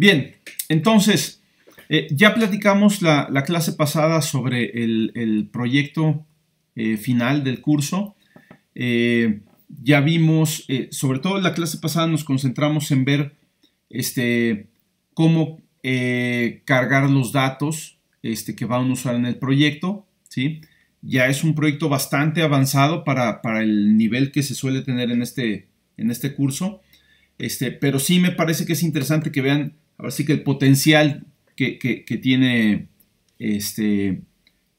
Bien, entonces, ya platicamos la clase pasada sobre el proyecto final del curso. Ya vimos, sobre todo en la clase pasada nos concentramos en ver cómo cargar los datos que van a usar en el proyecto, ¿sí? Ya es un proyecto bastante avanzado para el nivel que se suele tener en este curso. Pero sí me parece que es interesante que vean ahora sí que el potencial que tiene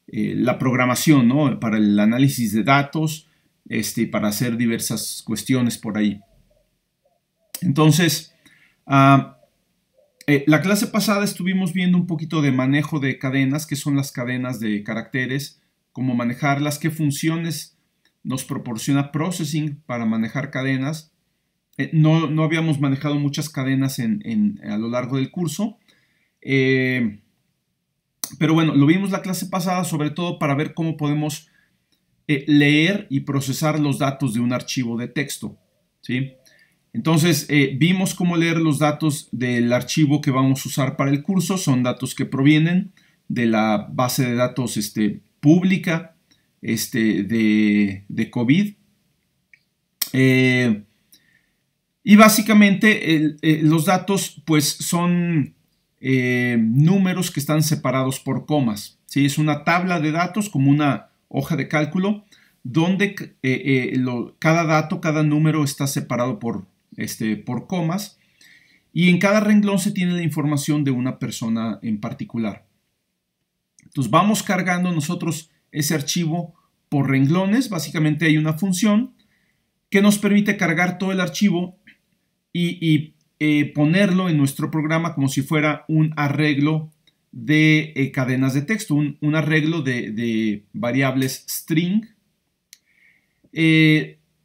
la programación, ¿no? Para el análisis de datos y para hacer diversas cuestiones por ahí. Entonces, la clase pasada estuvimos viendo un poquito de manejo de cadenas, que son las cadenas de caracteres, cómo manejarlas, qué funciones nos proporciona Processing para manejar cadenas. No habíamos manejado muchas cadenas a lo largo del curso, pero bueno, lo vimos la clase pasada sobre todo para ver cómo podemos leer y procesar los datos de un archivo de texto, ¿sí? Entonces, vimos cómo leer los datos del archivo que vamos a usar para el curso. Son datos que provienen de la base de datos pública de COVID. Y básicamente los datos pues son números que están separados por comas, ¿sí? Es una tabla de datos como una hoja de cálculo donde cada dato, cada número está separado por comas, y en cada renglón se tiene la información de una persona en particular. Entonces vamos cargando nosotros ese archivo por renglones. Básicamente hay una función que nos permite cargar todo el archivo y ponerlo en nuestro programa como si fuera un arreglo de cadenas de texto, un arreglo de variables string,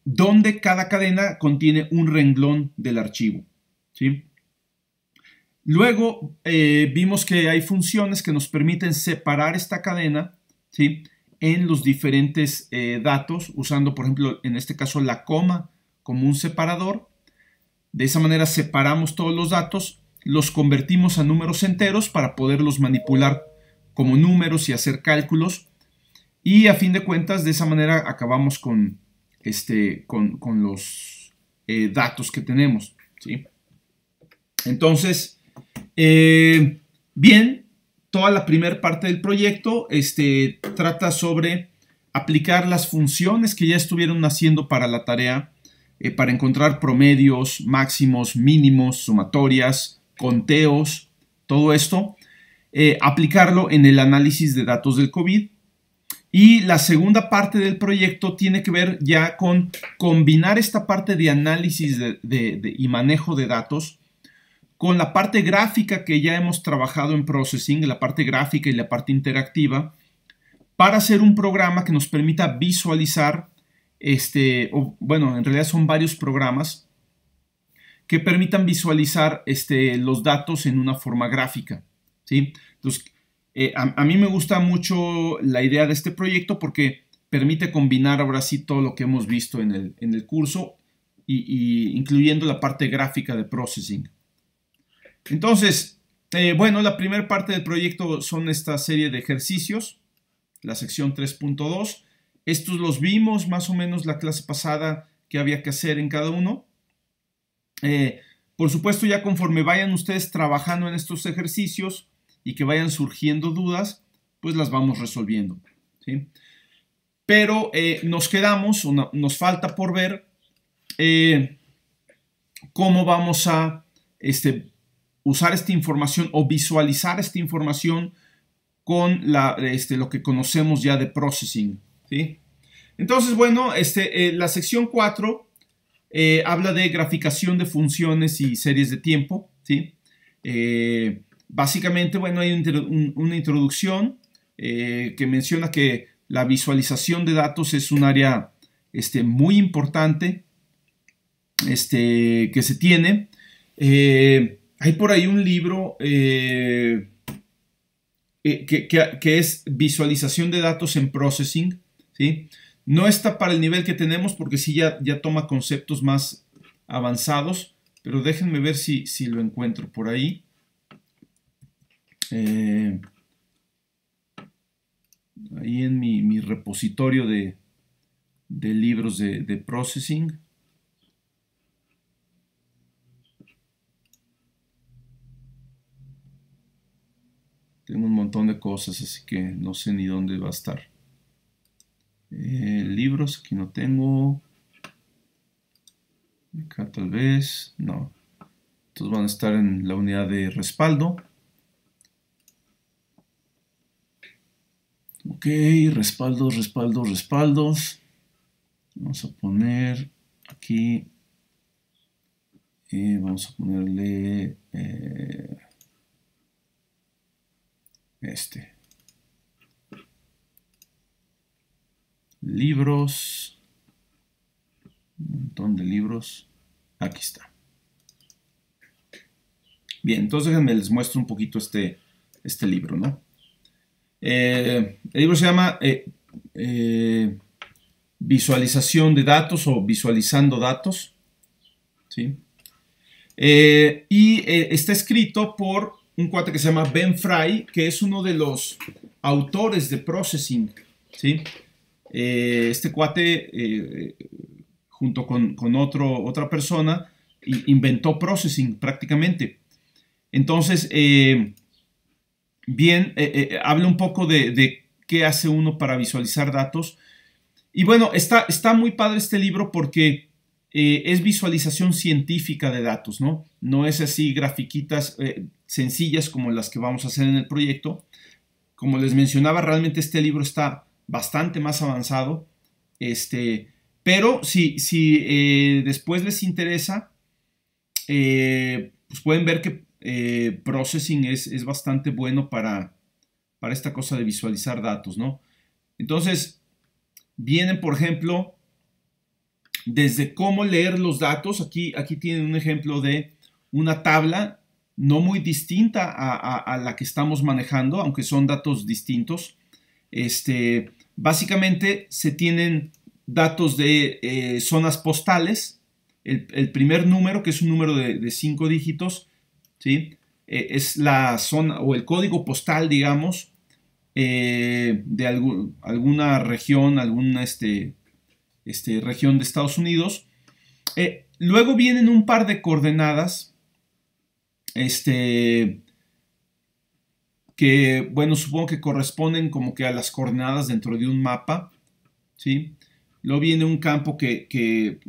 donde cada cadena contiene un renglón del archivo, ¿sí? Luego vimos que hay funciones que nos permiten separar esta cadena, ¿sí?, en los diferentes datos, usando, por ejemplo, en este caso la coma como un separador. De esa manera separamos todos los datos, los convertimos a números enteros para poderlos manipular como números y hacer cálculos. Y a fin de cuentas, de esa manera acabamos con los datos que tenemos, ¿sí? Entonces, bien, toda la primera parte del proyecto trata sobre aplicar las funciones que ya estuvieron haciendo para la tarea, para encontrar promedios, máximos, mínimos, sumatorias, conteos, todo esto, aplicarlo en el análisis de datos del COVID. Y la segunda parte del proyecto tiene que ver ya con combinar esta parte de análisis y manejo de datos con la parte gráfica que ya hemos trabajado en Processing, la parte gráfica y la parte interactiva, para hacer un programa que nos permita visualizar, bueno, en realidad son varios programas que permitan visualizar los datos en una forma gráfica, ¿sí? Entonces, a mí me gusta mucho la idea de este proyecto porque permite combinar ahora sí todo lo que hemos visto en el curso, incluyendo la parte gráfica de Processing. Entonces, bueno, la primera parte del proyecto son esta serie de ejercicios, la sección 3.2. Estos los vimos más o menos la clase pasada que había que hacer en cada uno. Por supuesto, ya conforme vayan ustedes trabajando en estos ejercicios y que vayan surgiendo dudas, pues las vamos resolviendo, ¿sí? Pero nos falta por ver cómo vamos a usar esta información o visualizar esta información con lo que conocemos ya de Processing, ¿sí? Entonces, bueno, la sección 4 habla de graficación de funciones y series de tiempo, ¿sí? Básicamente, bueno, hay una introducción que menciona que la visualización de datos es un área muy importante que se tiene. Hay por ahí un libro que es visualización de datos en Processing, ¿sí? No está para el nivel que tenemos porque sí ya toma conceptos más avanzados, pero déjenme ver si lo encuentro por ahí. eh, ahí en mi repositorio de libros de processing. Tengo un montón de cosas, así que no sé ni dónde va a estar. Libros, aquí no tengo. Acá tal vez, no. Estos van a estar en la unidad de respaldo. Ok, respaldos, respaldos, respaldos. Vamos a poner aquí. Vamos a ponerle libros. Un montón de libros. Aquí está. Bien, entonces déjenme les muestro un poquito este libro, ¿no? El libro se llama Visualización de datos o Visualizando datos, ¿sí? Está escrito por un cuate que se llama Ben Fry, que es uno de los autores de Processing, ¿sí? Este cuate, junto con otra persona, inventó Processing prácticamente. Entonces, habla un poco de qué hace uno para visualizar datos. Y bueno, está muy padre este libro porque es visualización científica de datos, ¿no? No es así grafiquitas sencillas como las que vamos a hacer en el proyecto. Como les mencionaba, realmente este libro está bastante más avanzado. Pero si después les interesa, pues pueden ver que Processing es bastante bueno para esta cosa de visualizar datos, ¿no? Entonces, vienen, por ejemplo, desde cómo leer los datos. Aquí tienen un ejemplo de una tabla no muy distinta a la que estamos manejando, aunque son datos distintos. Básicamente se tienen datos de zonas postales. El primer número, que es un número de 5 dígitos, ¿sí? Es la zona o el código postal, digamos, de alguna región, alguna región de Estados Unidos. Luego vienen un par de coordenadas, que, bueno, supongo que corresponden como que a las coordenadas dentro de un mapa, ¿sí? Luego viene un campo que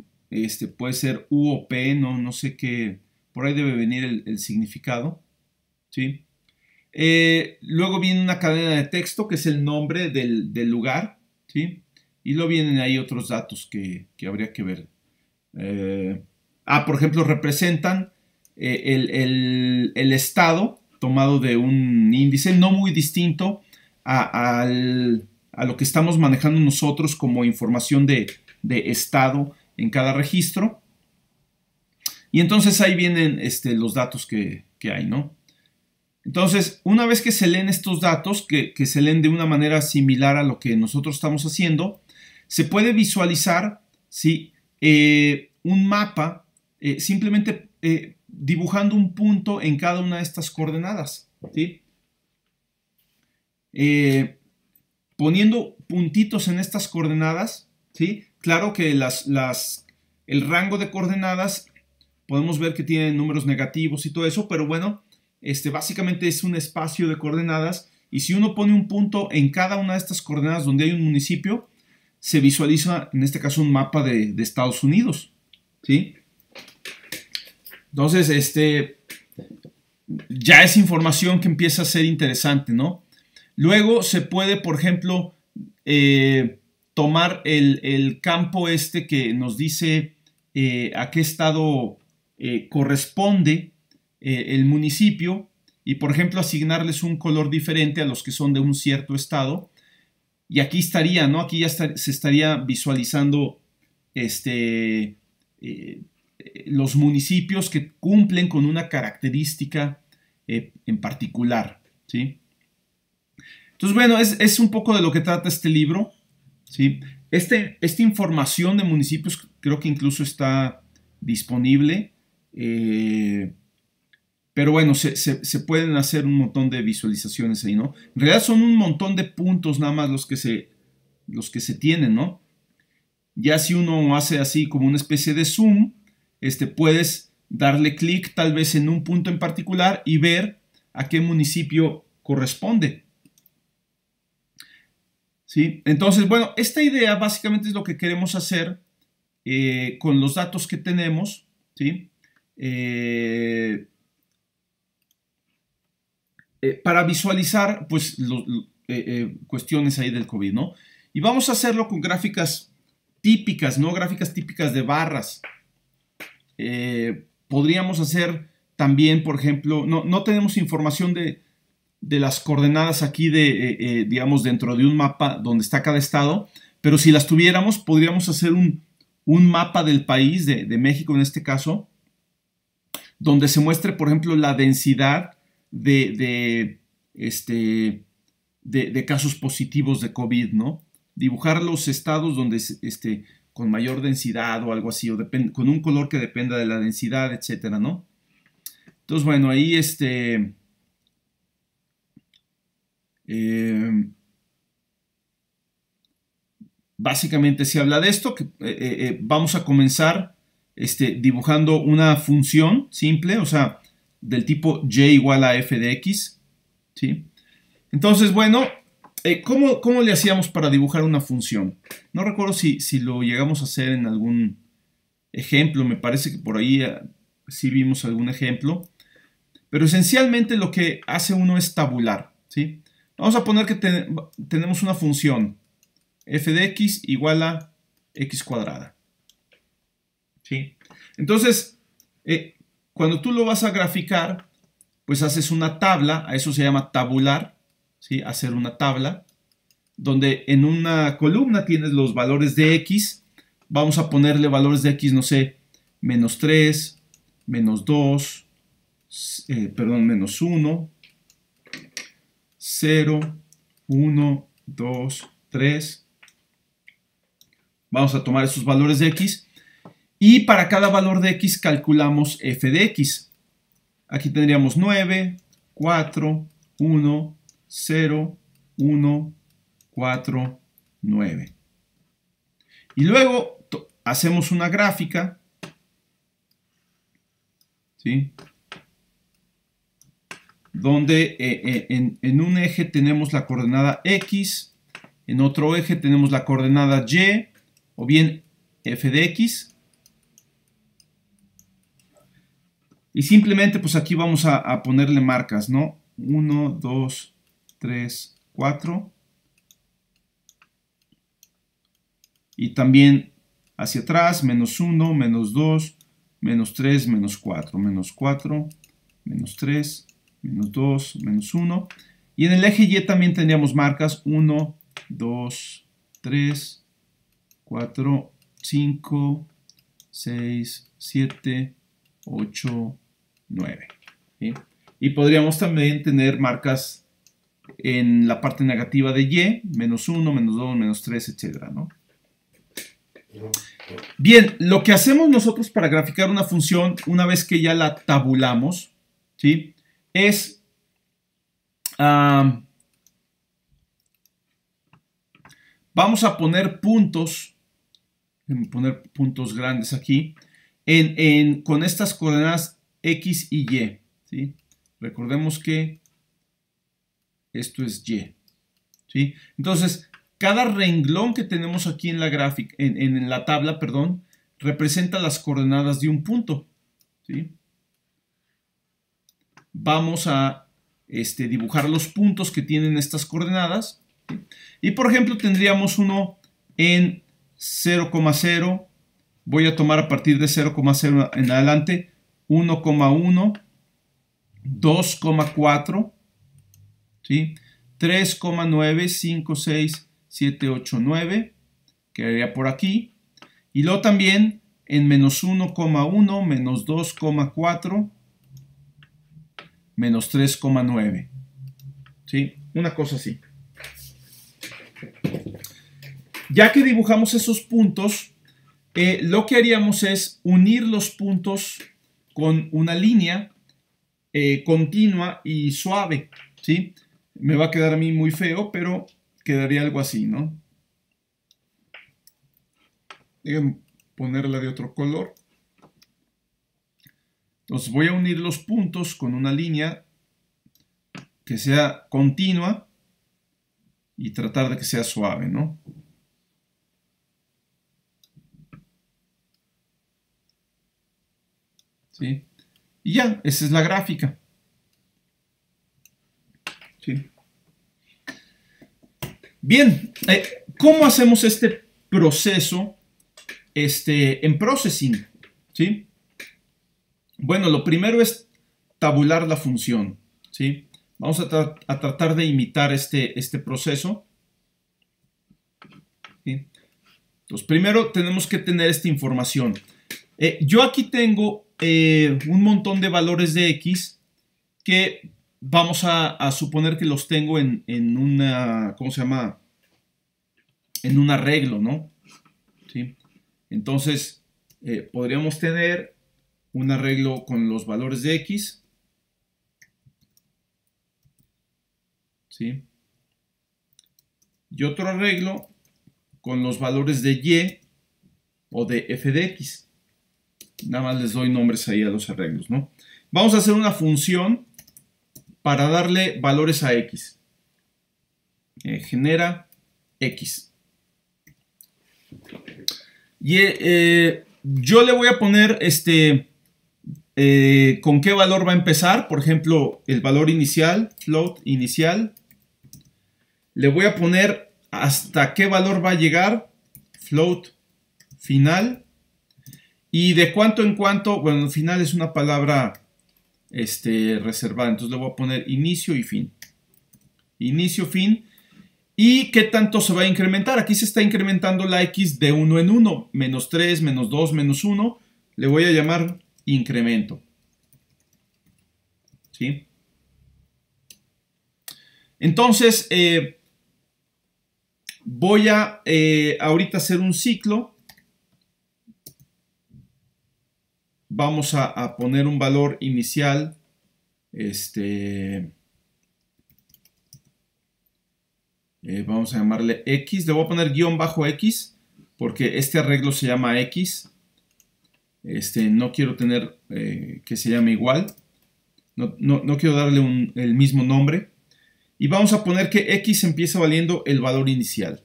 puede ser U o P, no sé qué, por ahí debe venir el significado, ¿sí? Luego viene una cadena de texto que es el nombre del lugar, ¿sí? Y luego vienen ahí otros datos que habría que ver. Por ejemplo, representan el estado tomado de un índice no muy distinto a lo que estamos manejando nosotros como información de estado en cada registro. Y entonces ahí vienen los datos que hay, ¿no? Entonces, una vez que se leen estos datos, que se leen de una manera similar a lo que nosotros estamos haciendo, se puede visualizar, ¿sí? Un mapa simplemente dibujando un punto en cada una de estas coordenadas, ¿sí? Poniendo puntitos en estas coordenadas, ¿sí? Claro que el rango de coordenadas podemos ver que tienen números negativos y todo eso, pero bueno, básicamente es un espacio de coordenadas, y si uno pone un punto en cada una de estas coordenadas donde hay un municipio, se visualiza en este caso un mapa de Estados Unidos, ¿sí? Entonces, ya es información que empieza a ser interesante, ¿no? Luego se puede, por ejemplo, tomar el campo que nos dice a qué estado corresponde el municipio, y por ejemplo asignarles un color diferente a los que son de un cierto estado, y aquí estaría, ¿no? Aquí ya se estaría visualizando los municipios que cumplen con una característica en particular, ¿sí? Entonces, bueno, es un poco de lo que trata este libro, ¿sí? Esta información de municipios creo que incluso está disponible, Pero bueno, se pueden hacer un montón de visualizaciones ahí, ¿no? En realidad son un montón de puntos nada más los que se tienen, ¿no? Ya si uno hace así como una especie de zoom, puedes darle clic tal vez en un punto en particular y ver a qué municipio corresponde. ¿Sí? Entonces, bueno, esta idea básicamente es lo que queremos hacer con los datos que tenemos, ¿sí? Para visualizar, pues, cuestiones ahí del COVID, ¿no? Y vamos a hacerlo con gráficas típicas, ¿no? Gráficas típicas de barras. Podríamos hacer también, por ejemplo, no tenemos información de las coordenadas aquí digamos, dentro de un mapa donde está cada estado, pero si las tuviéramos, podríamos hacer un mapa del país, de México en este caso, donde se muestre, por ejemplo, la densidad de casos positivos de COVID, ¿no? Dibujar los estados donde con mayor densidad o algo así, o con un color que dependa de la densidad, etcétera, ¿no? Entonces, bueno, ahí básicamente se habla de esto, que vamos a comenzar dibujando una función simple, o sea, del tipo y igual a f de x, ¿sí? Entonces, bueno, ¿cómo le hacíamos para dibujar una función? No recuerdo si lo llegamos a hacer en algún ejemplo, me parece que por ahí sí vimos algún ejemplo, pero esencialmente lo que hace uno es tabular, ¿sí? Vamos a poner que tenemos una función f de x igual a x cuadrada, ¿sí? Entonces, cuando tú lo vas a graficar, pues haces una tabla, a eso se llama tabular, ¿sí? Hacer una tabla, donde en una columna tienes los valores de x, vamos a ponerle valores de x, no sé, menos 3, menos 2, menos 1, 0, 1, 2, 3. Vamos a tomar esos valores de x y para cada valor de x calculamos f de x. Aquí tendríamos 9, 4, 1, 0, 1, 4, 9. Y luego hacemos una gráfica, ¿sí? Donde en un eje tenemos la coordenada x, en otro eje tenemos la coordenada y, o bien f de x. Y simplemente pues aquí vamos a ponerle marcas, ¿no? 1, 2, 3, 4. Y también hacia atrás, menos 1, menos 2, menos 3, menos 4, menos 4, menos 3, menos 2, menos 1. Y en el eje Y también tendríamos marcas 1, 2, 3, 4, 5, 6, 7, 8, 9. ¿Sí? Y podríamos también tener marcas en la parte negativa de Y, menos 1, menos 2, menos 3, etcétera, ¿no? Bien, lo que hacemos nosotros para graficar una función, una vez que ya la tabulamos, ¿sí? Es vamos a poner puntos grandes aquí con estas coordenadas x y y, ¿sí? Recordemos que esto es y, ¿sí? Entonces, cada renglón que tenemos aquí en la gráfica, en la tabla, perdón, representa las coordenadas de un punto, ¿sí? Vamos a dibujar los puntos que tienen estas coordenadas, ¿sí? Y por ejemplo tendríamos uno en 0,0, voy a tomar a partir de 0,0 en adelante 1,1, 2,4, ¿sí? 3,9, 5, 6, 7, 8, 9, quedaría por aquí. Y luego también en menos 1,1, menos 2,4, menos 3,9. ¿Sí? Una cosa así. Ya que dibujamos esos puntos, lo que haríamos es unir los puntos con una línea continua y suave, ¿sí? Me va a quedar a mí muy feo, pero quedaría algo así, ¿no? Déjenme ponerla de otro color. Entonces voy a unir los puntos con una línea que sea continua y tratar de que sea suave, ¿no? ¿Sí? Y ya, esa es la gráfica. ¿Sí? Bien, ¿cómo hacemos este proceso en Processing? ¿Sí? Bueno, lo primero es tabular la función. ¿Sí? Vamos a tratar de imitar este proceso. ¿Sí? Entonces, primero tenemos que tener esta información. Yo aquí tengo un montón de valores de X que vamos a suponer que los tengo en una, ¿cómo se llama? En un arreglo, ¿no? ¿Sí? Entonces, podríamos tener un arreglo con los valores de X. ¿Sí? Y otro arreglo con los valores de Y o de f de X. Nada más les doy nombres ahí a los arreglos, ¿no? Vamos a hacer una función para darle valores a X. Genera X. Y yo le voy a poner con qué valor va a empezar. Por ejemplo, el valor inicial, float inicial. Le voy a poner hasta qué valor va a llegar, float final. Y de cuánto en cuánto, bueno, el final es una palabra reservada. Entonces le voy a poner inicio y fin. Inicio, fin. ¿Y qué tanto se va a incrementar? Aquí se está incrementando la X de 1 en 1. Menos 3, menos 2, menos 1. Le voy a llamar incremento. ¿Sí? Entonces, voy a ahorita hacer un ciclo. Vamos a poner un valor inicial. Vamos a llamarle X. Le voy a poner guión bajo X porque este arreglo se llama X. No quiero tener que se llame igual. No quiero darle el mismo nombre. Y vamos a poner que X empieza valiendo el valor inicial.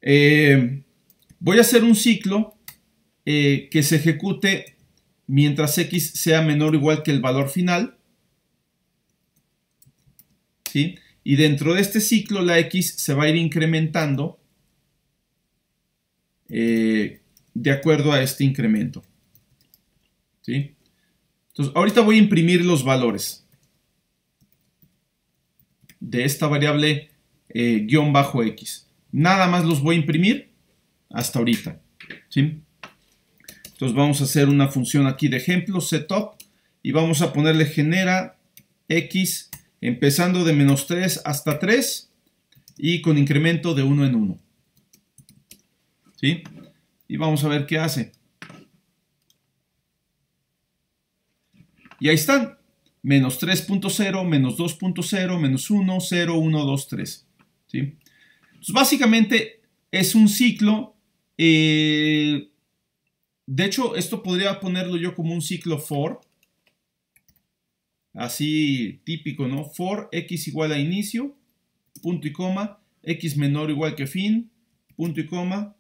Voy a hacer un ciclo que se ejecute mientras X sea menor o igual que el valor final. ¿Sí? Y dentro de este ciclo la X se va a ir incrementando de acuerdo a este incremento. ¿Sí? Entonces, ahorita voy a imprimir los valores de esta variable guión bajo X. Nada más los voy a imprimir hasta ahorita. ¿Sí? Entonces vamos a hacer una función aquí de ejemplo, setup, y vamos a ponerle genera X empezando de menos 3 hasta 3 y con incremento de 1 en 1. ¿Sí? Y vamos a ver qué hace. Y ahí están. Menos 3.0, menos 2.0, menos 1, 0, 1, 2, 3. ¿Sí? Entonces, básicamente es un ciclo. De hecho, esto podría ponerlo yo como un ciclo for. Así típico, ¿no? For x igual a inicio, punto y coma, x menor o igual que fin, punto y coma,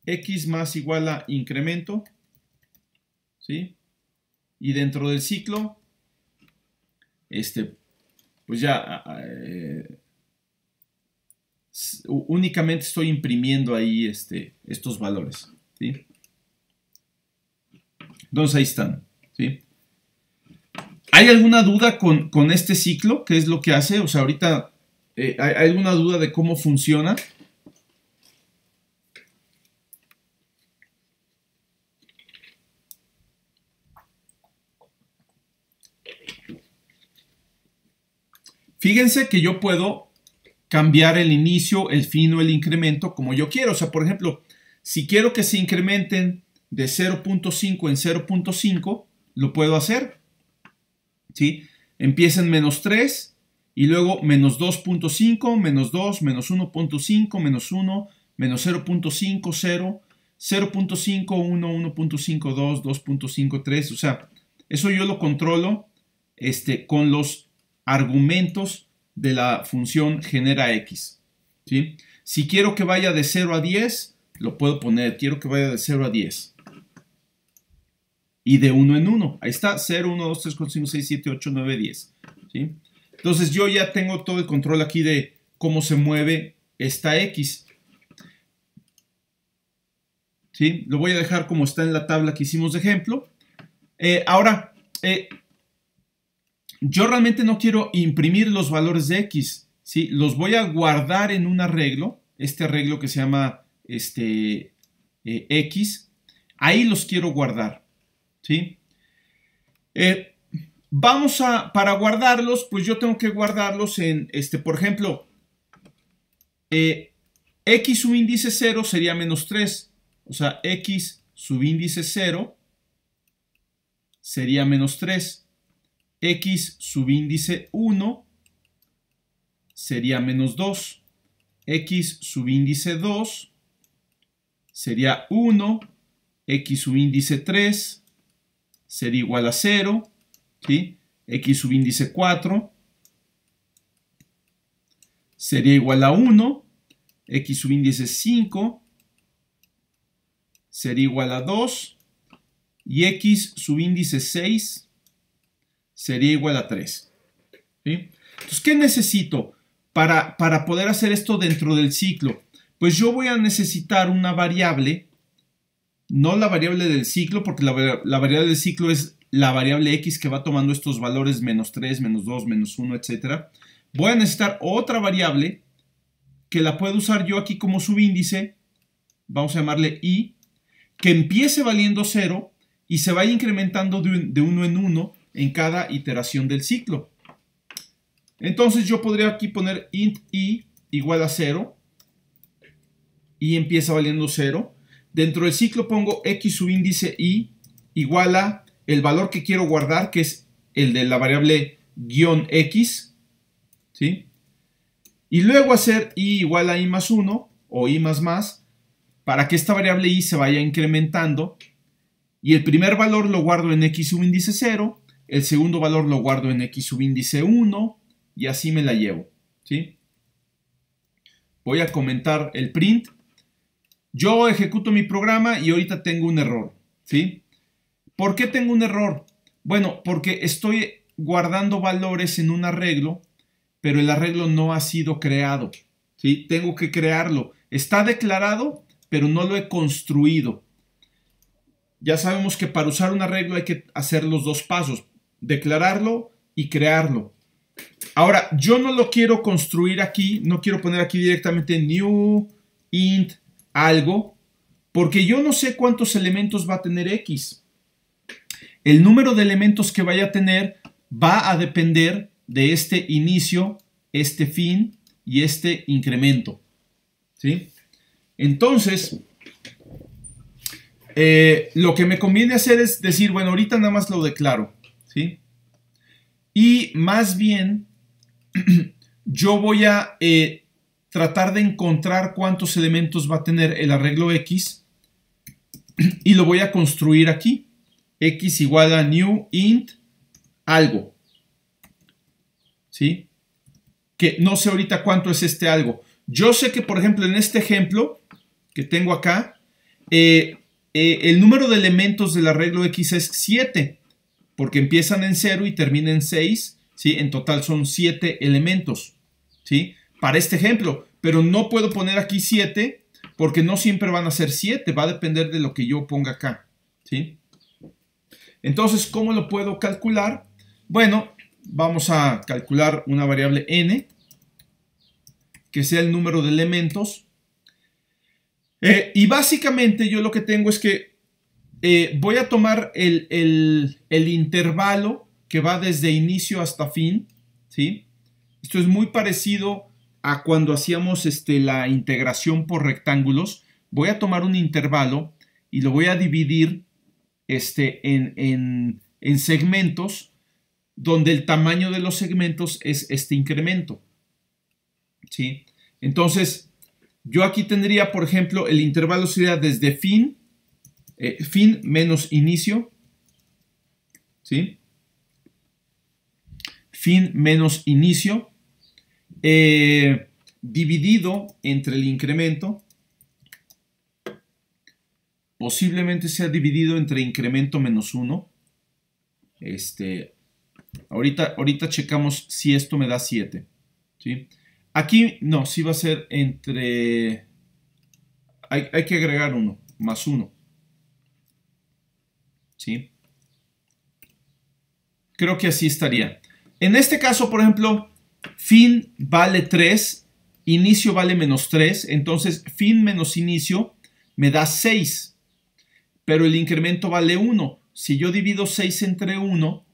x más igual a incremento, ¿sí? Y dentro del ciclo, pues ya únicamente estoy imprimiendo ahí estos valores, ¿sí? Entonces ahí están, ¿sí? ¿Hay alguna duda con este ciclo? ¿Qué es lo que hace? O sea, ahorita, ¿hay alguna duda de cómo funciona? Fíjense que yo puedo cambiar el inicio, el fin o el incremento como yo quiero. O sea, por ejemplo, si quiero que se incrementen de 0.5 en 0.5, lo puedo hacer, ¿sí? Empieza en menos 3 y luego menos 2.5, menos 2, menos 1.5, menos 1, menos 0.5, 0, 0.5, 1, 1.5, 2, 2.5, 3. O sea, eso yo lo controlo con los argumentos de la función genera x, ¿sí? Si quiero que vaya de 0 a 10, lo puedo poner. Quiero que vaya de 0 a 10. Y de 1 en 1. Ahí está. 0, 1, 2, 3, 4, 5, 6, 7, 8, 9, 10. ¿Sí? Entonces yo ya tengo todo el control aquí de cómo se mueve esta x. ¿Sí? Lo voy a dejar como está en la tabla que hicimos de ejemplo. Ahora, yo realmente no quiero imprimir los valores de x. ¿Sí? Los voy a guardar en un arreglo. Este arreglo que se llama x. Ahí los quiero guardar. ¿Sí? Para guardarlos, pues yo tengo que guardarlos en, por ejemplo, x subíndice 0 sería menos 3. O sea, x subíndice 0 sería menos 3. X subíndice 1 sería menos 2. X subíndice 2 sería 1. X subíndice 3 sería igual a 0. ¿Sí? X subíndice 4 sería igual a 1. X subíndice 5 sería igual a 2. Y x subíndice 6 sería igual a 3. ¿Sí? Entonces, ¿qué necesito para poder hacer esto dentro del ciclo? Pues yo voy a necesitar una variable, no la variable del ciclo, porque la variable del ciclo es la variable x que va tomando estos valores menos 3, menos 2, menos 1, etc. Voy a necesitar otra variable que la puedo usar yo aquí como subíndice, vamos a llamarle i, que empiece valiendo 0 y se vaya incrementando de 1 en 1 en cada iteración del ciclo. Entonces yo podría aquí poner int i igual a 0, y empieza valiendo 0. Dentro del ciclo pongo x subíndice i igual a el valor que quiero guardar, que es el de la variable guión x, ¿sí? Y luego hacer i igual a i más 1 o i más, para que esta variable i se vaya incrementando. Y el primer valor lo guardo en x subíndice 0, el segundo valor lo guardo en x subíndice 1, y así me la llevo, ¿sí? Voy a comentar el print. Yo ejecuto mi programa y ahorita tengo un error, ¿sí? ¿Por qué tengo un error? Bueno, porque estoy guardando valores en un arreglo, pero el arreglo no ha sido creado, ¿sí? Tengo que crearlo. Está declarado, pero no lo he construido. Ya sabemos que para usar un arreglo hay que hacer los dos pasos, declararlo y crearlo. Ahora, yo no lo quiero construir aquí, no quiero poner aquí directamente new int algo, porque yo no sé cuántos elementos va a tener x. El número de elementos que vaya a tener va a depender de este inicio, este fin y este incremento, ¿sí? Entonces, lo que me conviene hacer es decir, bueno, ahorita nada más lo declaro, ¿sí? Y más bien, yo voy a tratar de encontrar cuántos elementos va a tener el arreglo x y lo voy a construir aquí. X igual a new int algo, ¿sí? Que no sé ahorita cuánto es este algo. Yo sé que, por ejemplo, en este ejemplo que tengo acá, el número de elementos del arreglo x es 7, porque empiezan en 0 y terminan en 6, ¿sí? En total son 7 elementos, ¿sí? Para este ejemplo, pero no puedo poner aquí 7 porque no siempre van a ser 7, va a depender de lo que yo ponga acá, ¿sí? Entonces, ¿cómo lo puedo calcular? Bueno, vamos a calcular una variable n, que sea el número de elementos. Y básicamente yo lo que tengo es que voy a tomar el intervalo que va desde inicio hasta fin, ¿sí? Esto es muy parecido a cuando hacíamos la integración por rectángulos. Voy a tomar un intervalo y lo voy a dividir en en segmentos, donde el tamaño de los segmentos es este incremento. ¿Sí? Entonces, yo aquí tendría, por ejemplo, el intervalo sería desde fin menos inicio, ¿sí? Fin menos inicio, dividido entre el incremento, posiblemente sea dividido entre incremento menos 1. Ahorita checamos si esto me da 7. ¿Sí? Aquí no, sí va a ser entre... Hay que agregar 1, más 1. ¿Sí? Creo que así estaría. En este caso, por ejemplo, fin vale 3, inicio vale menos 3, entonces fin menos inicio me da 6, pero el incremento vale 1. Si yo divido 6 entre 1,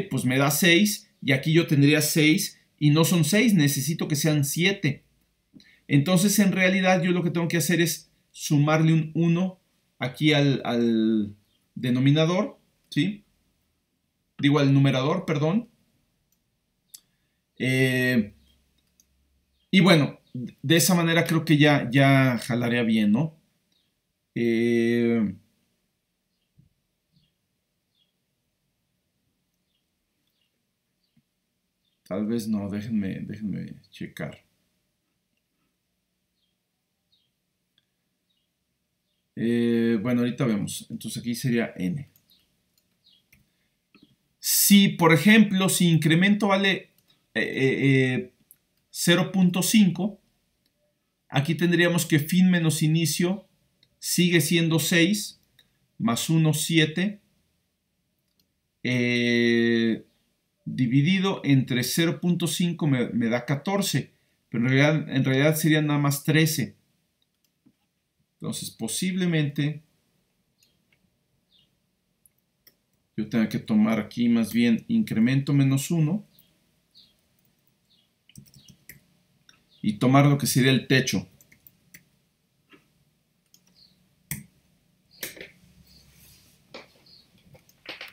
pues me da 6, y aquí yo tendría 6, y no son 6, necesito que sean 7. Entonces, en realidad, yo lo que tengo que hacer es sumarle un 1 aquí al denominador, ¿sí? Digo, al numerador, perdón. Y bueno, de esa manera creo que ya jalaría bien, ¿no? Tal vez no, déjenme checar. Bueno, ahorita vemos. Entonces aquí sería n. Si, por ejemplo, si incremento vale 0.5, aquí tendríamos que fin menos inicio sigue siendo 6, más 1, 7, dividido entre 0.5 me da 14, pero en realidad serían nada más 13. Entonces, posiblemente yo tenga que tomar aquí más bien incremento menos 1 y tomar lo que sería el techo.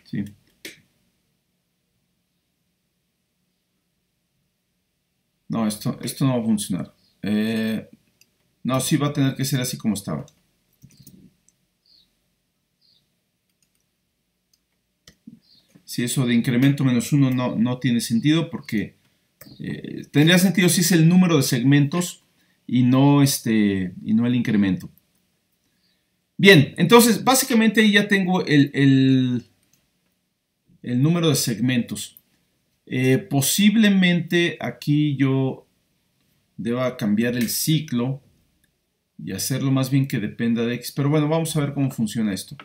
¿Sí? No, esto no va a funcionar. No, sí va a tener que ser así como estaba. Si eso de incremento menos 1 no tiene sentido, porque tendría sentido si es el número de segmentos y no el incremento. Bien, entonces básicamente ahí ya tengo el número de segmentos. Posiblemente aquí yo deba cambiar el ciclo y hacerlo más bien que dependa de X. Pero bueno, vamos a ver cómo funciona esto.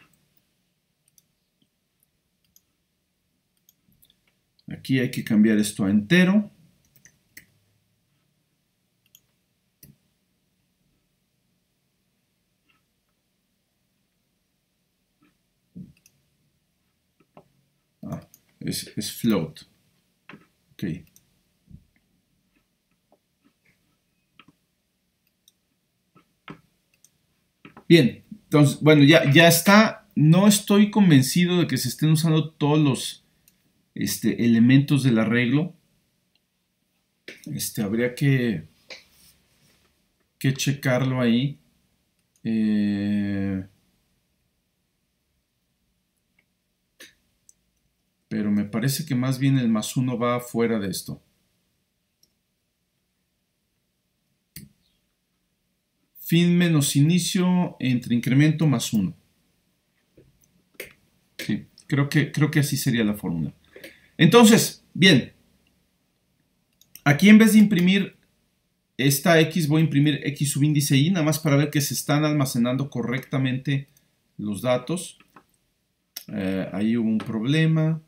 Aquí hay que cambiar esto a entero. Es float. Ok. Bien, entonces, bueno, ya está. No estoy convencido de que se estén usando todos los elementos del arreglo. Habría que checarlo ahí. Pero me parece que más bien el más 1 va fuera de esto. Fin menos inicio entre incremento más 1. Sí, creo que así sería la fórmula. Entonces, bien. Aquí en vez de imprimir esta X, voy a imprimir X subíndice Y, nada más para ver que se están almacenando correctamente los datos. Ahí hubo un problema.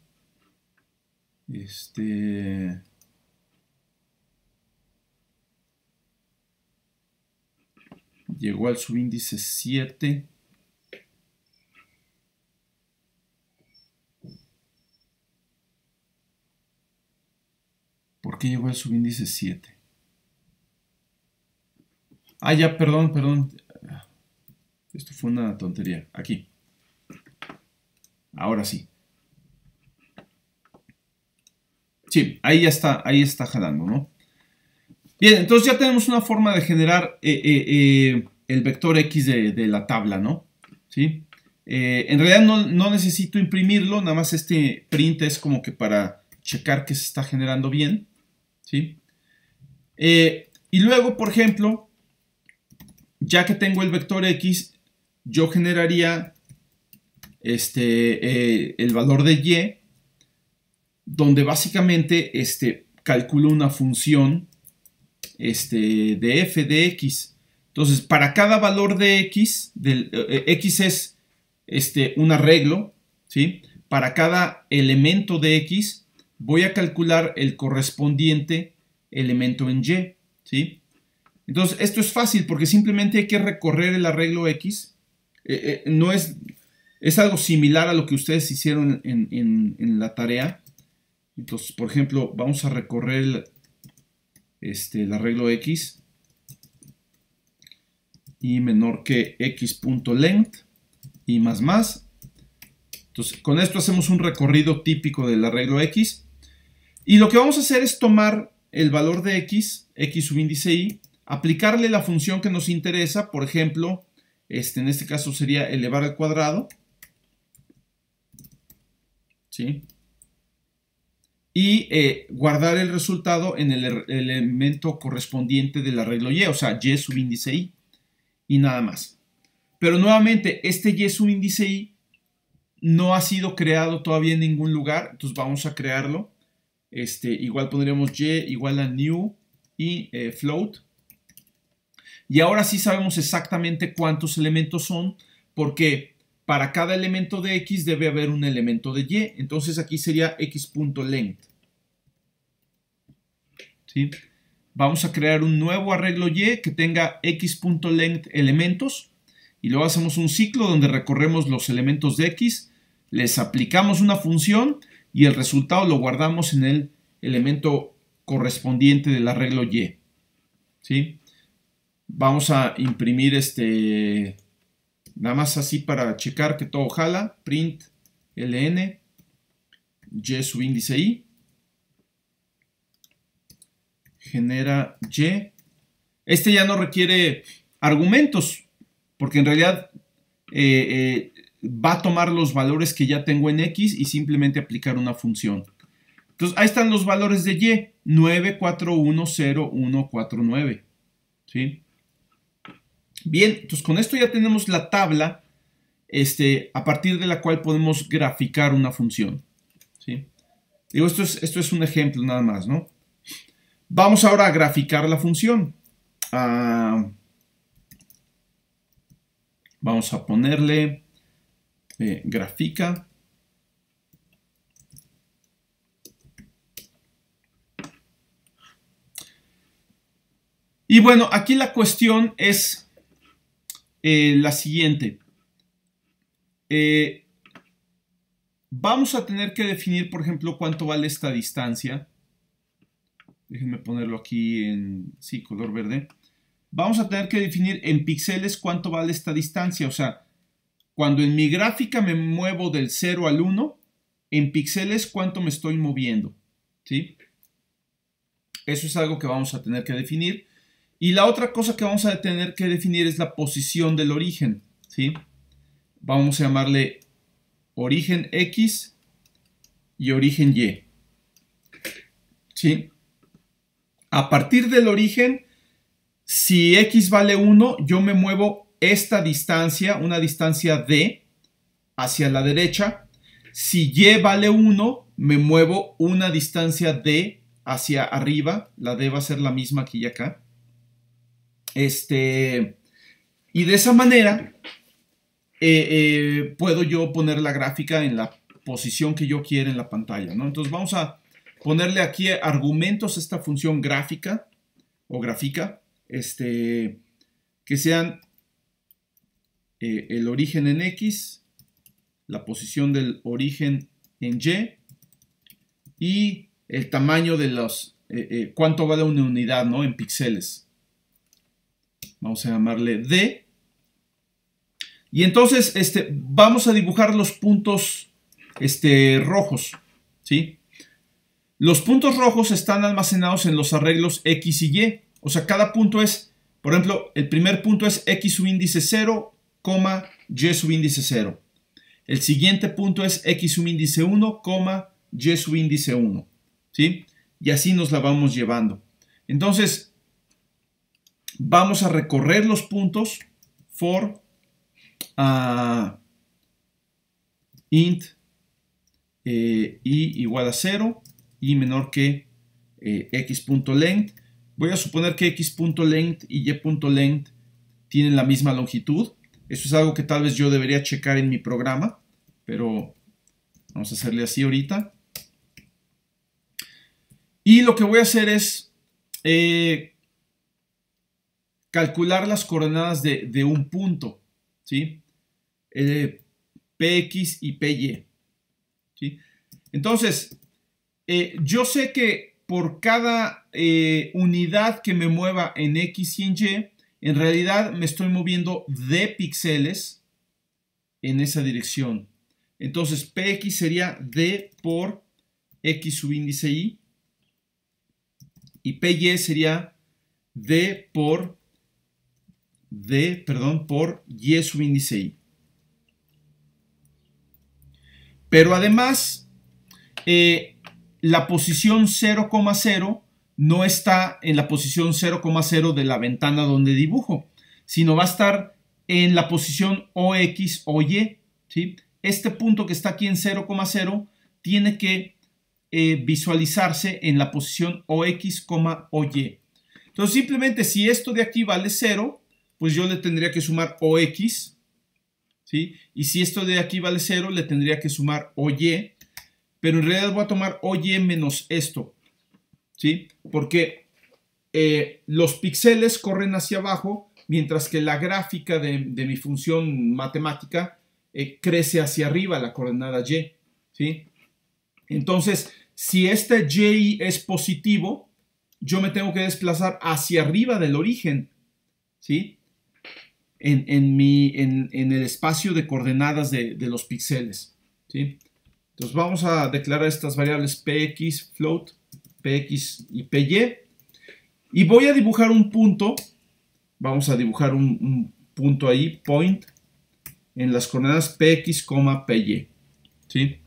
Llegó al subíndice 7. ¿Por qué llegó al subíndice 7? Ah, ya, perdón. Esto fue una tontería. Aquí. Ahora sí. Sí, ahí está jalando, ¿no? Bien, entonces ya tenemos una forma de generar el vector X de la tabla, ¿no? ¿Sí? En realidad no necesito imprimirlo, nada más este print es como que para checar que se está generando bien, ¿sí? Y luego, por ejemplo, ya que tengo el vector X, yo generaría el valor de Y, donde básicamente calculo una función de f de x. Entonces, para cada valor de x, x es un arreglo, ¿sí? Para cada elemento de x, voy a calcular el correspondiente elemento en y, ¿sí? Entonces, esto es fácil porque simplemente hay que recorrer el arreglo x. No es algo similar a lo que ustedes hicieron en la tarea. Entonces, por ejemplo, vamos a recorrer el arreglo x y menor que x.length y más. Entonces, con esto hacemos un recorrido típico del arreglo x. Y lo que vamos a hacer es tomar el valor de x subíndice y, aplicarle la función que nos interesa, por ejemplo, en este caso sería elevar al cuadrado, ¿sí? Y guardar el resultado en el elemento correspondiente del arreglo y, o sea, y subíndice i, y nada más. Pero nuevamente, este y subíndice i no ha sido creado todavía en ningún lugar, entonces vamos a crearlo. Igual pondríamos y igual a new y float. Y ahora sí sabemos exactamente cuántos elementos son, porque para cada elemento de x debe haber un elemento de y. Entonces aquí sería x.length. ¿Sí? Vamos a crear un nuevo arreglo y que tenga x.length elementos. Y luego hacemos un ciclo donde recorremos los elementos de x, les aplicamos una función y el resultado lo guardamos en el elemento correspondiente del arreglo y. ¿Sí? Vamos a imprimir nada más así para checar que todo jala. Print ln y subíndice i genera y. Ya no requiere argumentos, porque en realidad va a tomar los valores que ya tengo en x y simplemente aplicar una función. Entonces ahí están los valores de y, 9410149. ¿Sí? Bien, entonces con esto ya tenemos la tabla a partir de la cual podemos graficar una función. ¿Sí? Digo, esto es un ejemplo nada más, ¿no? Vamos ahora a graficar la función. Vamos a ponerle grafica. Y bueno, aquí la cuestión es la siguiente. Vamos a tener que definir, por ejemplo, cuánto vale esta distancia. Déjenme ponerlo aquí en color verde. Vamos a tener que definir en píxeles cuánto vale esta distancia. O sea, cuando en mi gráfica me muevo del 0 al 1, en píxeles cuánto me estoy moviendo. ¿Sí? Eso es algo que vamos a tener que definir. Y la otra cosa que vamos a tener que definir es la posición del origen, ¿sí? Vamos a llamarle origen X y origen Y, ¿sí? A partir del origen, si X vale 1, yo me muevo esta distancia, una distancia D, hacia la derecha. Si Y vale 1, me muevo una distancia D hacia arriba. La D va a ser la misma aquí y acá. Y de esa manera puedo yo poner la gráfica en la posición que yo quiera en la pantalla, ¿no? Entonces vamos a ponerle aquí argumentos a esta función gráfica o gráfica, que sean el origen en X, la posición del origen en Y el tamaño de los, cuánto vale una unidad, ¿no? En píxeles. Vamos a llamarle D. Y entonces vamos a dibujar los puntos rojos, ¿sí? Los puntos rojos están almacenados en los arreglos X y Y. O sea, cada punto es, por ejemplo, el primer punto es X subíndice 0, Y subíndice 0. El siguiente punto es X subíndice 1, Y subíndice 1. ¿Sí? Y así nos la vamos llevando. Entonces, vamos a recorrer los puntos for int i igual a 0 y menor que x.length. Voy a suponer que x.length y y.length tienen la misma longitud. Eso es algo que tal vez yo debería checar en mi programa, pero vamos a hacerle así ahorita. Y lo que voy a hacer es calcular las coordenadas de un punto, ¿sí? Px y Py. ¿Sí? Entonces, yo sé que por cada unidad que me mueva en X y en Y, en realidad me estoy moviendo de píxeles en esa dirección. Entonces, Px sería D por X subíndice Y y Py sería D por Y subíndice Y. Pero además, la posición 0,0 no está en la posición 0,0 de la ventana donde dibujo, sino va a estar en la posición OX o Y. ¿Sí? Este punto que está aquí en 0,0 tiene que visualizarse en la posición OX, OY. Entonces, simplemente si esto de aquí vale 0, pues yo le tendría que sumar OX. ¿Sí? Y si esto de aquí vale 0, le tendría que sumar OY, pero en realidad voy a tomar OY menos esto, ¿sí? Porque los píxeles corren hacia abajo, mientras que la gráfica de mi función matemática crece hacia arriba, la coordenada Y, ¿sí? Entonces, si este Y es positivo, yo me tengo que desplazar hacia arriba del origen, ¿sí? En el espacio de coordenadas de los píxeles, ¿sí? Entonces vamos a declarar estas variables px, float, px y py. Y voy a dibujar un punto. Vamos a dibujar un punto ahí, point, en las coordenadas px, py, ¿sí?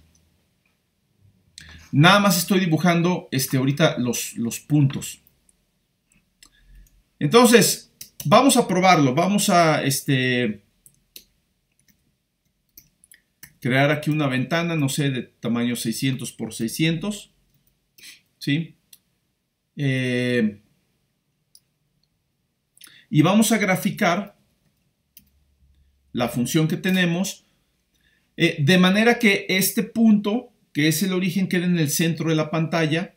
Nada más estoy dibujando ahorita los puntos. Entonces, vamos a probarlo. Vamos a crear aquí una ventana, no sé, de tamaño 600 por 600. ¿Sí? Y vamos a graficar la función que tenemos de manera que este punto, que es el origen, quede en el centro de la pantalla.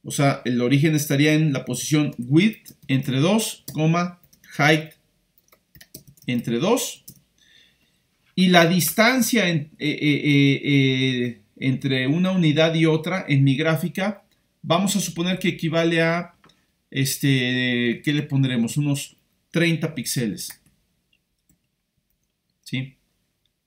O sea, el origen estaría en la posición width entre 2, height entre 2. Y la distancia entre una unidad y otra en mi gráfica, vamos a suponer que equivale a, ¿qué le pondremos? Unos 30 píxeles. ¿Sí?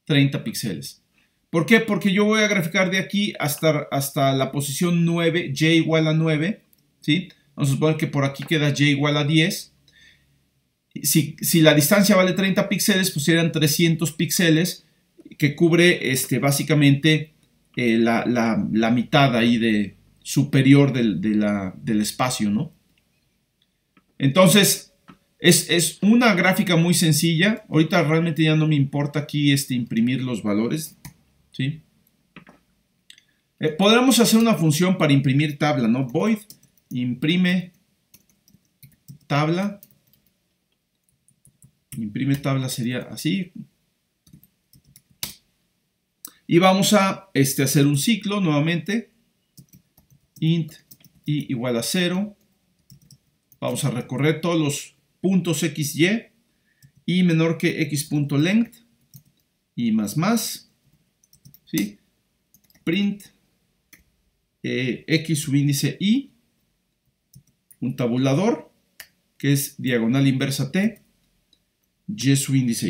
30 píxeles. ¿Por qué? Porque yo voy a graficar de aquí hasta la posición 9, y igual a 9. ¿Sí? Vamos a suponer que por aquí queda y igual a 10. Si la distancia vale 30 píxeles, pues serían 300 píxeles, que cubre básicamente la mitad ahí superior del espacio, ¿no? Entonces, es una gráfica muy sencilla. Ahorita realmente ya no me importa aquí imprimir los valores, ¿sí? Podríamos hacer una función para imprimir tabla, ¿no? Void imprime tabla. Imprime tabla sería así. Y vamos a hacer un ciclo nuevamente. Int i igual a 0. Vamos a recorrer todos los puntos x, y menor que x.length y más. ¿Sí? Print x subíndice y, un tabulador que es diagonal inversa t, y subíndice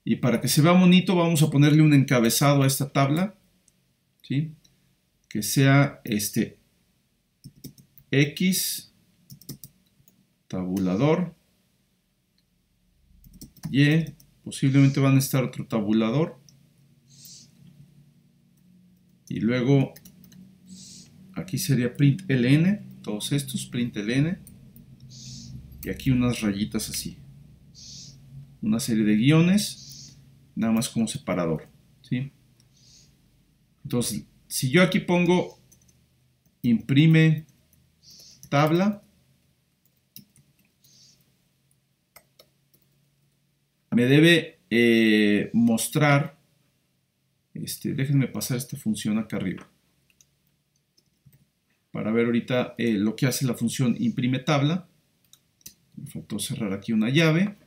y. Y para que se vea bonito vamos a ponerle un encabezado a esta tabla, ¿sí? Que sea X tabulador, Y, posiblemente van a estar otro tabulador, y luego aquí sería println, todos estos println, y aquí unas rayitas así, una serie de guiones, nada más como separador, ¿sí? Entonces, si yo aquí pongo imprime tabla, me debe mostrar, déjenme pasar esta función acá arriba, para ver ahorita lo que hace la función imprime tabla. Me faltó cerrar aquí una llave.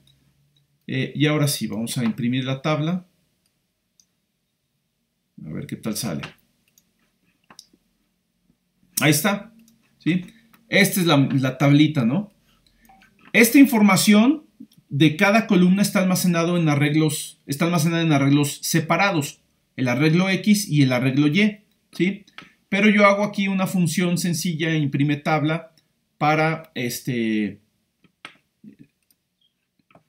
Y ahora sí, vamos a imprimir la tabla. A ver qué tal sale. Ahí está, ¿sí? Esta es la tablita, ¿no? Esta información de cada columna está almacenada en arreglos separados. El arreglo X y el arreglo Y, ¿sí? Pero yo hago aquí una función sencilla, imprime tabla, para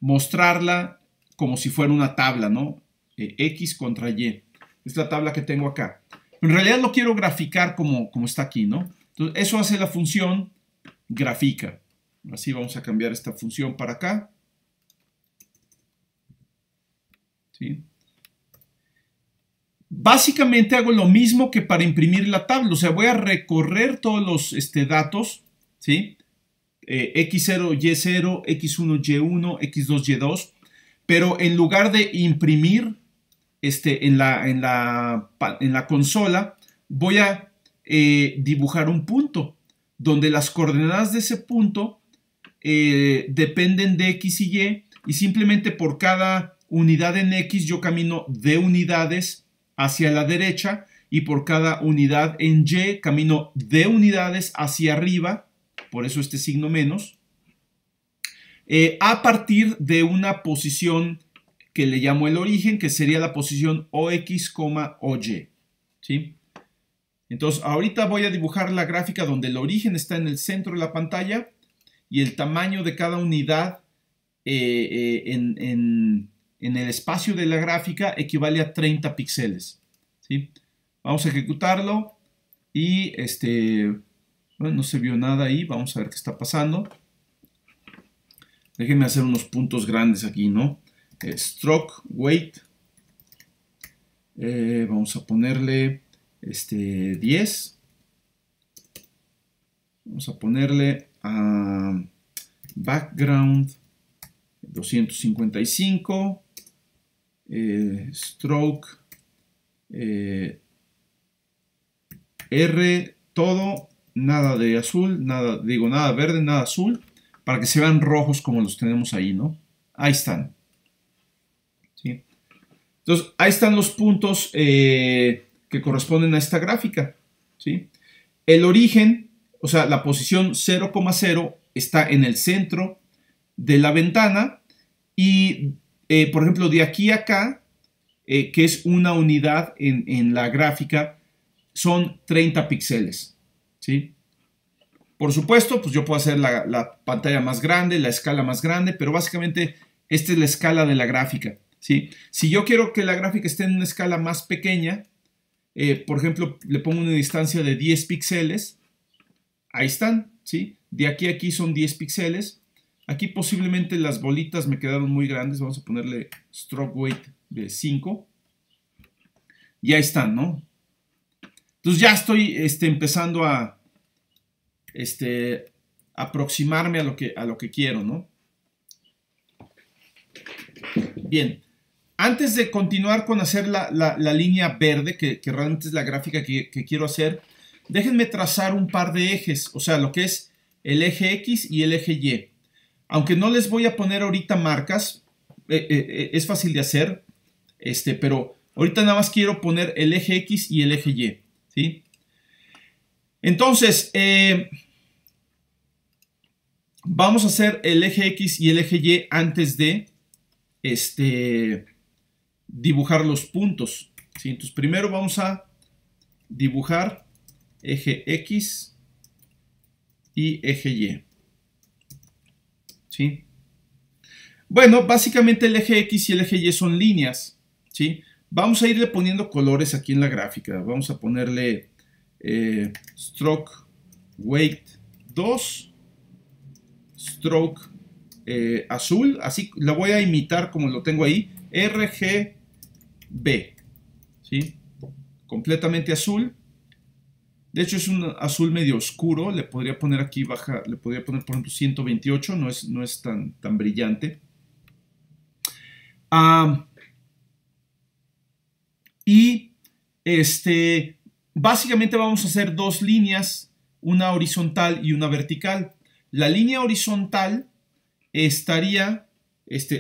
mostrarla como si fuera una tabla, ¿no? X contra Y. Es la tabla que tengo acá. En realidad lo quiero graficar como está aquí, ¿no? Entonces, eso hace la función grafica. Así vamos a cambiar esta función para acá. ¿Sí? Básicamente hago lo mismo que para imprimir la tabla. O sea, voy a recorrer todos los datos, ¿sí? X0, Y0, X1, Y1, X2, Y2. Pero en lugar de imprimir en la consola, voy a dibujar un punto, donde las coordenadas de ese punto dependen de X y Y simplemente por cada unidad en X yo camino de unidades hacia la derecha, y por cada unidad en Y camino de unidades hacia arriba, por eso este signo menos, a partir de una posición que le llamo el origen, que sería la posición OX, OY, ¿sí? Entonces, ahorita voy a dibujar la gráfica donde el origen está en el centro de la pantalla y el tamaño de cada unidad en el espacio de la gráfica equivale a 30 píxeles, ¿sí? Vamos a ejecutarlo y bueno, no se vio nada ahí. Vamos a ver qué está pasando. Déjenme hacer unos puntos grandes aquí, ¿no? Stroke weight. Vamos a ponerle 10. Vamos a ponerle background 255. Stroke R, todo, nada de azul, nada verde, nada azul, para que se vean rojos como los tenemos ahí, ¿no? Ahí están. ¿Sí? Entonces, ahí están los puntos que corresponden a esta gráfica, ¿sí? El origen, o sea, la posición 0,0 está en el centro de la ventana y, por ejemplo, de aquí a acá, que es una unidad en la gráfica, son 30 píxeles, ¿sí? Por supuesto, pues yo puedo hacer la pantalla más grande, la escala más grande, pero básicamente esta es la escala de la gráfica, ¿sí? Si yo quiero que la gráfica esté en una escala más pequeña, por ejemplo, le pongo una distancia de 10 píxeles, ahí están, ¿sí? De aquí a aquí son 10 píxeles. Aquí posiblemente las bolitas me quedaron muy grandes, vamos a ponerle stroke weight de 5. Y ahí están, ¿no? Entonces ya estoy empezando a aproximarme a lo que quiero, ¿no? Bien, antes de continuar con hacer la línea verde, que realmente es la gráfica que quiero hacer, déjenme trazar un par de ejes, o sea, lo que es el eje X y el eje Y. Aunque no les voy a poner ahorita marcas, es fácil de hacer, pero ahorita nada más quiero poner el eje X y el eje Y, ¿sí? Entonces, vamos a hacer el eje X y el eje Y antes de dibujar los puntos, ¿sí? Entonces primero vamos a dibujar eje X y eje Y, ¿sí? Bueno, básicamente el eje X y el eje Y son líneas, ¿sí? Vamos a irle poniendo colores aquí en la gráfica. Vamos a ponerle stroke weight 2, stroke azul, así la voy a imitar como lo tengo ahí, RGB, ¿sí? Completamente azul. De hecho es un azul medio oscuro, le podría poner aquí baja, le podría poner por ejemplo 128, no es tan brillante. Y básicamente vamos a hacer dos líneas, una horizontal y una vertical. La línea horizontal estaría,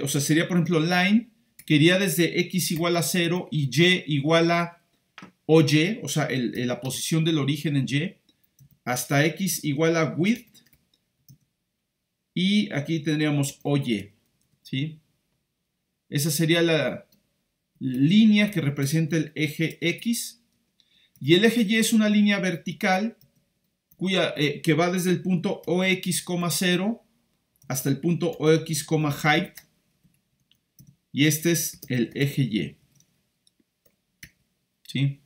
o sea, sería por ejemplo line, que iría desde x igual a 0 y y igual a OY, o sea, la posición del origen en Y, hasta x igual a width, y aquí tendríamos OY, ¿sí? Esa sería la línea que representa el eje X, y el eje Y es una línea vertical que va desde el punto OX, 0 hasta el punto OX, height, y este es el eje Y, ¿sí?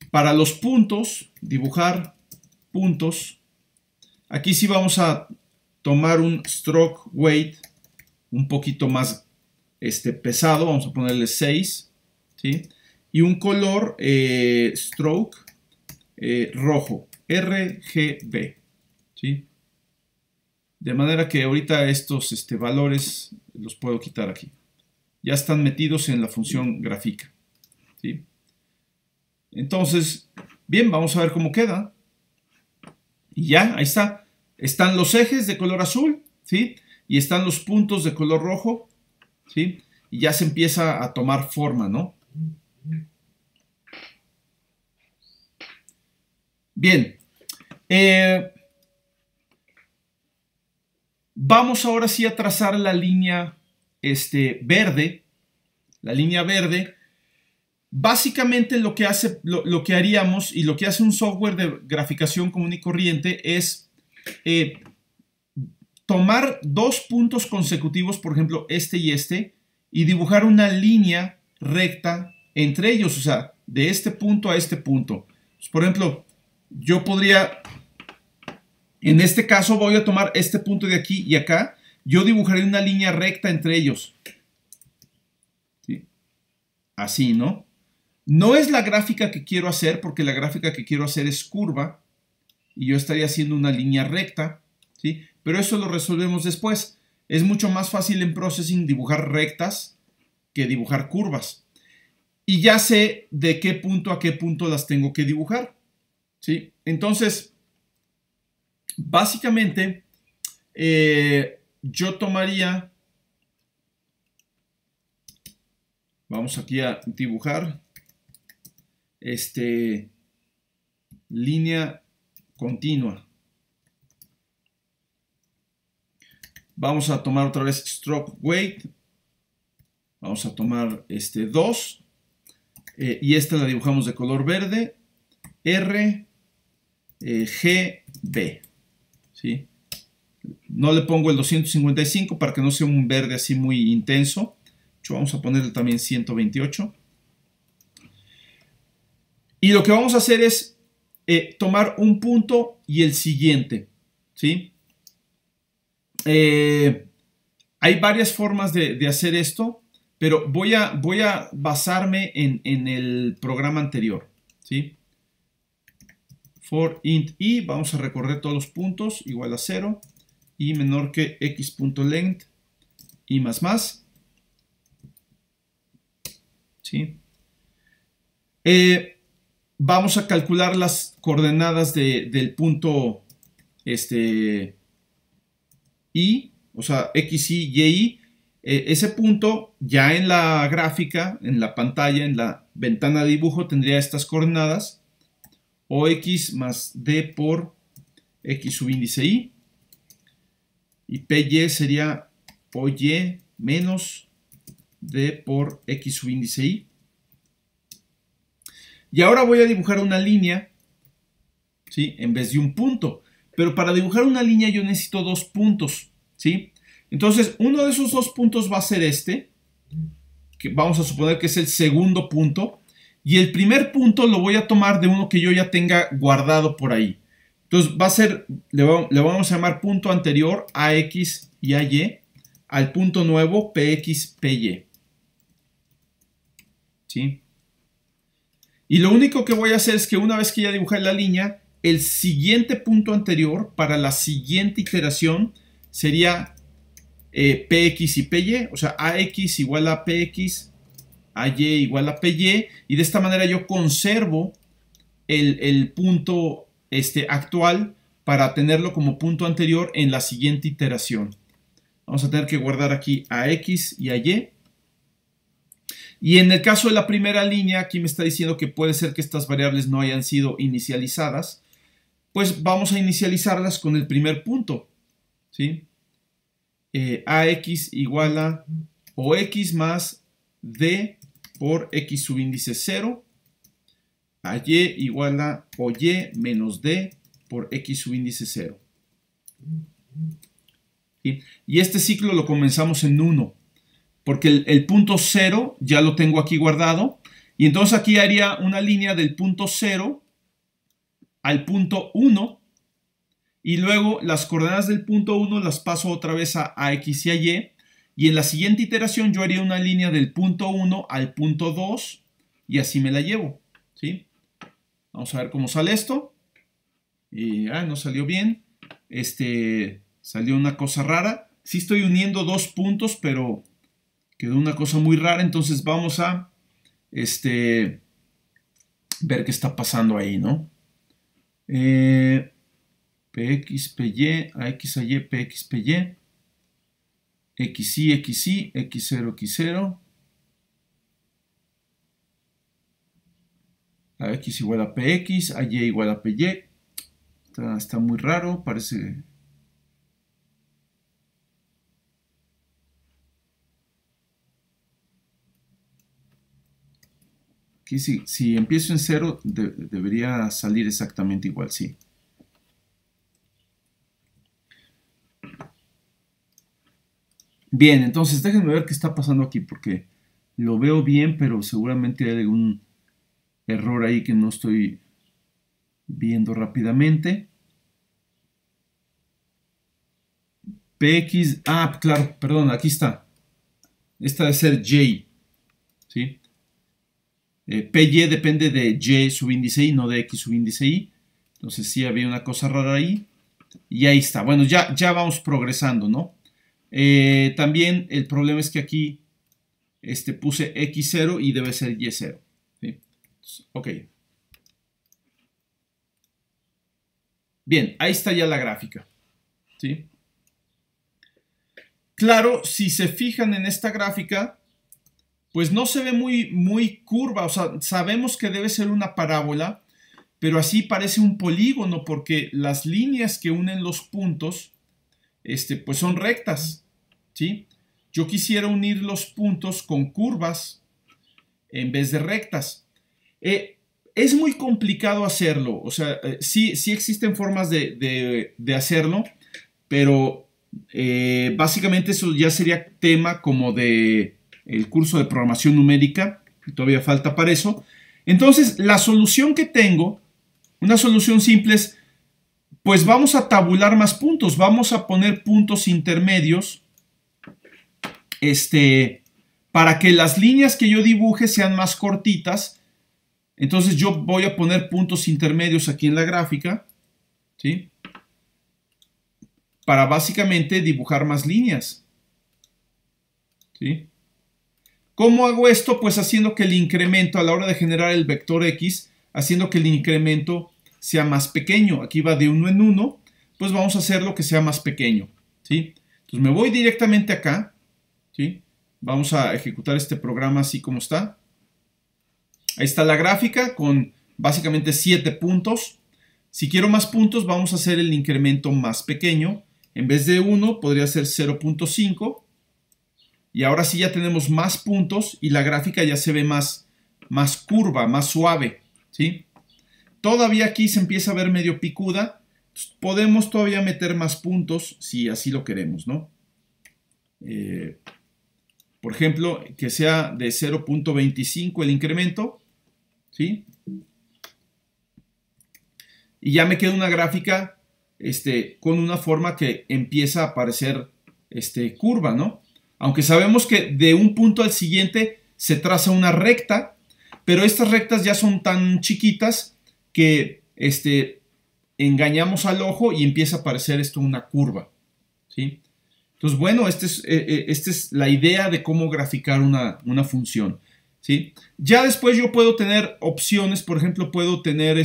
Para los puntos, dibujar puntos, aquí sí vamos a tomar un stroke weight un poquito más pesado, vamos a ponerle 6, ¿sí? Y un color stroke rojo, RGB, ¿sí? De manera que ahorita estos valores los puedo quitar aquí. Ya están metidos en la función gráfica, ¿sí? Entonces, bien, vamos a ver cómo queda. Y ya, ahí está. Están los ejes de color azul, ¿sí? Y están los puntos de color rojo, ¿sí? Y ya se empieza a tomar forma, ¿no? Bien. Vamos ahora sí a trazar la línea verde. La línea verde. Básicamente lo que haríamos y lo que hace un software de graficación común y corriente es tomar dos puntos consecutivos, por ejemplo y dibujar una línea recta entre ellos, o sea, de este punto a este punto. Por ejemplo, yo podría, en este caso voy a tomar este punto de aquí y acá, yo dibujaré una línea recta entre ellos. ¿Sí? Así, ¿no? No es la gráfica que quiero hacer, porque la gráfica que quiero hacer es curva, y yo estaría haciendo una línea recta, ¿sí? Pero eso lo resolvemos después. Es mucho más fácil en Processing dibujar rectas que dibujar curvas. Y ya sé de qué punto a qué punto las tengo que dibujar, ¿sí? Entonces, básicamente, yo tomaría, vamos aquí a dibujar, línea continua. Vamos a tomar otra vez stroke weight. Vamos a tomar 2. Y esta la dibujamos de color verde. RGB. ¿Sí? No le pongo el 255 para que no sea un verde así muy intenso. Vamos a ponerle también 128. Y lo que vamos a hacer es tomar un punto y el siguiente, ¿sí? Hay varias formas de hacer esto, pero voy a basarme en el programa anterior, ¿sí? For int i, vamos a recorrer todos los puntos, igual a 0, y menor que x.length, y más, ¿sí? Vamos a calcular las coordenadas del punto I, o sea, x, y, y. Ese punto ya en la gráfica, en la pantalla, en la ventana de dibujo, tendría estas coordenadas. OX más D por X subíndice Y. Y PY sería OY menos D por X subíndice Y. Y ahora voy a dibujar una línea, ¿sí? En vez de un punto. Pero para dibujar una línea yo necesito dos puntos, ¿sí? Entonces, uno de esos dos puntos va a ser este, que vamos a suponer que es el segundo punto. Y el primer punto lo voy a tomar de uno que yo ya tenga guardado por ahí. Entonces va a ser, le vamos a llamar punto anterior AX y AY, al punto nuevo PX, PY. ¿Sí? Y lo único que voy a hacer es que una vez que ya dibujé la línea, el siguiente punto anterior para la siguiente iteración sería PX y PY, o sea, AX igual a PX, AY igual a PY, y de esta manera yo conservo el punto actual para tenerlo como punto anterior en la siguiente iteración. Vamos a tener que guardar aquí a X y a Y. Y en el caso de la primera línea, aquí me está diciendo que puede ser que estas variables no hayan sido inicializadas. Pues vamos a inicializarlas con el primer punto, ¿sí? AX igual a o X más D por X subíndice 0. A Y igual a o Y menos D por X subíndice 0. ¿Sí? Y este ciclo lo comenzamos en 1, porque el punto 0 ya lo tengo aquí guardado. Y entonces aquí haría una línea del punto 0 al punto 1. Y luego las coordenadas del punto 1 las paso otra vez a X y a Y. Y en la siguiente iteración yo haría una línea del punto 1 al punto 2. Y así me la llevo. ¿Sí? Vamos a ver cómo sale esto. No salió bien. Salió una cosa rara. Sí estoy uniendo dos puntos, pero quedó una cosa muy rara. Entonces vamos a ver qué está pasando ahí, ¿no? PX, PY, AX, AY, PX, PY. XY, XY, X0, X0. AX igual a PX, AY igual a PY. Está muy raro, parece. Aquí si empiezo en 0, debería salir exactamente igual, sí. Bien, entonces déjenme ver qué está pasando aquí, porque lo veo bien, pero seguramente hay algún error ahí que no estoy viendo rápidamente. PX, claro, perdón, aquí está. Esta debe ser Y, ¿sí? PY depende de Y subíndice Y, no de X subíndice Y. Entonces sí había una cosa rara ahí. Y ahí está. Bueno, ya vamos progresando, ¿no? También el problema es que aquí puse X0 y debe ser Y0. ¿Sí? Entonces, ok. Bien, ahí está ya la gráfica. ¿Sí? Claro, si se fijan en esta gráfica, pues no se ve muy curva. O sea, sabemos que debe ser una parábola, pero así parece un polígono porque las líneas que unen los puntos pues son rectas. ¿Sí? Yo quisiera unir los puntos con curvas en vez de rectas. Es muy complicado hacerlo, o sea, sí existen formas de hacerlo, pero básicamente eso ya sería tema como de el curso de programación numérica, y todavía falta para eso. Entonces, la solución que tengo, una solución simple es, pues vamos a tabular más puntos, vamos a poner puntos intermedios, para que las líneas que yo dibuje sean más cortitas. Entonces yo voy a poner puntos intermedios aquí en la gráfica, ¿sí? Para básicamente dibujar más líneas, ¿sí? ¿Cómo hago esto? Pues haciendo que el incremento, a la hora de generar el vector X, haciendo que el incremento sea más pequeño. Aquí va de 1 en 1, pues vamos a hacerlo que sea más pequeño, ¿sí? Entonces me voy directamente acá, ¿sí? Vamos a ejecutar este programa así como está. Ahí está la gráfica con básicamente 7 puntos. Si quiero más puntos, vamos a hacer el incremento más pequeño. En vez de 1, podría ser 0.5. Y ahora sí ya tenemos más puntos y la gráfica ya se ve más curva, más suave, ¿sí? Todavía aquí se empieza a ver medio picuda. Podemos todavía meter más puntos si así lo queremos, ¿no? Por ejemplo, que sea de 0.25 el incremento, ¿sí? Y ya me queda una gráfica con una forma que empieza a aparecer curva, ¿no? Aunque sabemos que de un punto al siguiente se traza una recta, pero estas rectas ya son tan chiquitas que engañamos al ojo y empieza a aparecer esto una curva, ¿sí? Entonces, bueno, esta es la idea de cómo graficar una función, ¿sí? Ya después yo puedo tener opciones, por ejemplo, puedo tener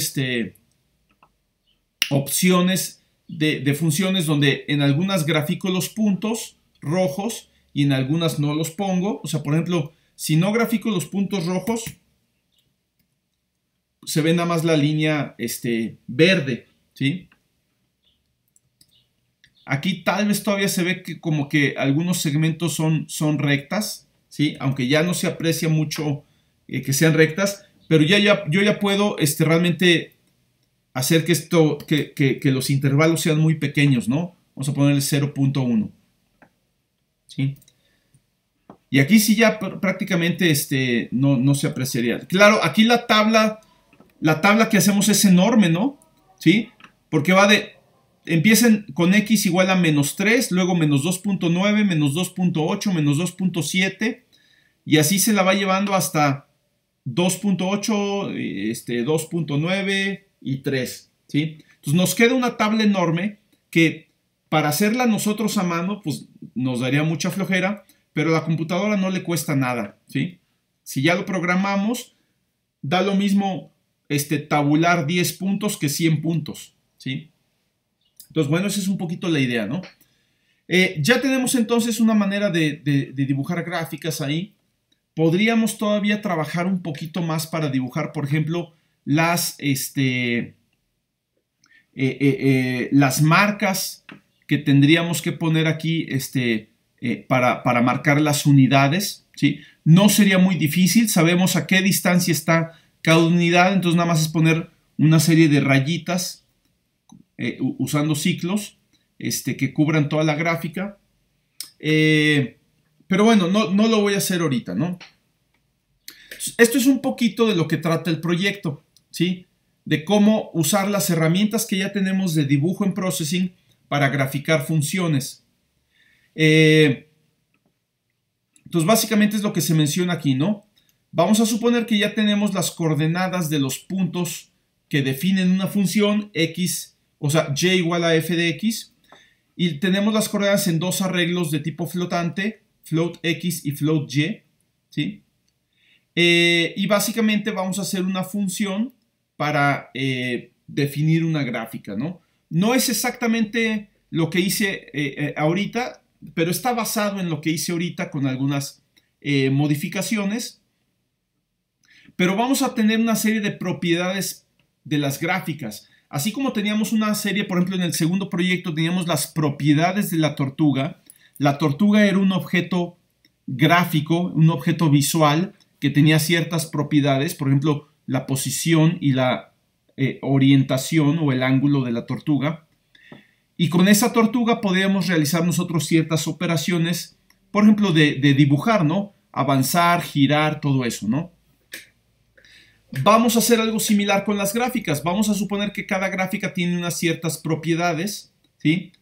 opciones de funciones donde en algunas grafico los puntos rojos y en algunas no los pongo. O sea, por ejemplo, si no grafico los puntos rojos, se ve nada más la línea verde, ¿sí? Aquí tal vez todavía se ve que como que algunos segmentos son rectas, ¿sí? Aunque ya no se aprecia mucho que sean rectas, pero yo ya puedo realmente hacer que los intervalos sean muy pequeños, ¿no? Vamos a ponerle 0.1, ¿sí? Y aquí sí ya prácticamente no se apreciaría. Claro, aquí la tabla que hacemos es enorme, ¿no? ¿Sí? Porque empiecen con x igual a menos 3, luego menos 2.9, menos 2.8, menos 2.7, y así se la va llevando hasta 2.8, 2.9 y 3, ¿sí? Entonces nos queda una tabla enorme que para hacerla nosotros a mano, pues nos daría mucha flojera, pero a la computadora no le cuesta nada, ¿sí? Si ya lo programamos, da lo mismo tabular 10 puntos que 100 puntos, ¿sí? Entonces, bueno, esa es un poquito la idea, ¿no? Ya tenemos entonces una manera de dibujar gráficas ahí. Podríamos todavía trabajar un poquito más para dibujar, por ejemplo, las marcas que tendríamos que poner aquí para marcar las unidades, ¿sí? No sería muy difícil, sabemos a qué distancia está cada unidad, entonces nada más es poner una serie de rayitas usando ciclos que cubran toda la gráfica. Pero bueno, no lo voy a hacer ahorita, ¿no? Esto es un poquito de lo que trata el proyecto, ¿sí? De cómo usar las herramientas que ya tenemos de dibujo en Processing para graficar funciones. Entonces, básicamente es lo que se menciona aquí, ¿no? Vamos a suponer que ya tenemos las coordenadas de los puntos que definen una función x, o sea, y igual a f de x, y tenemos las coordenadas en dos arreglos de tipo flotante, float x y float y, ¿sí? Y básicamente vamos a hacer una función para definir una gráfica, ¿no? No es exactamente lo que hice ahorita, pero está basado en lo que hice ahorita con algunas modificaciones. Pero vamos a tener una serie de propiedades de las gráficas. Así como teníamos una serie, por ejemplo, en el segundo proyecto teníamos las propiedades de la tortuga. La tortuga era un objeto gráfico, un objeto visual que tenía ciertas propiedades, por ejemplo, la posición y la orientación o el ángulo de la tortuga. Y con esa tortuga podíamos realizar nosotros ciertas operaciones, por ejemplo, de dibujar, ¿no? Avanzar, girar, todo eso, ¿no? Vamos a hacer algo similar con las gráficas. Vamos a suponer que cada gráfica tiene unas ciertas propiedades, ¿sí?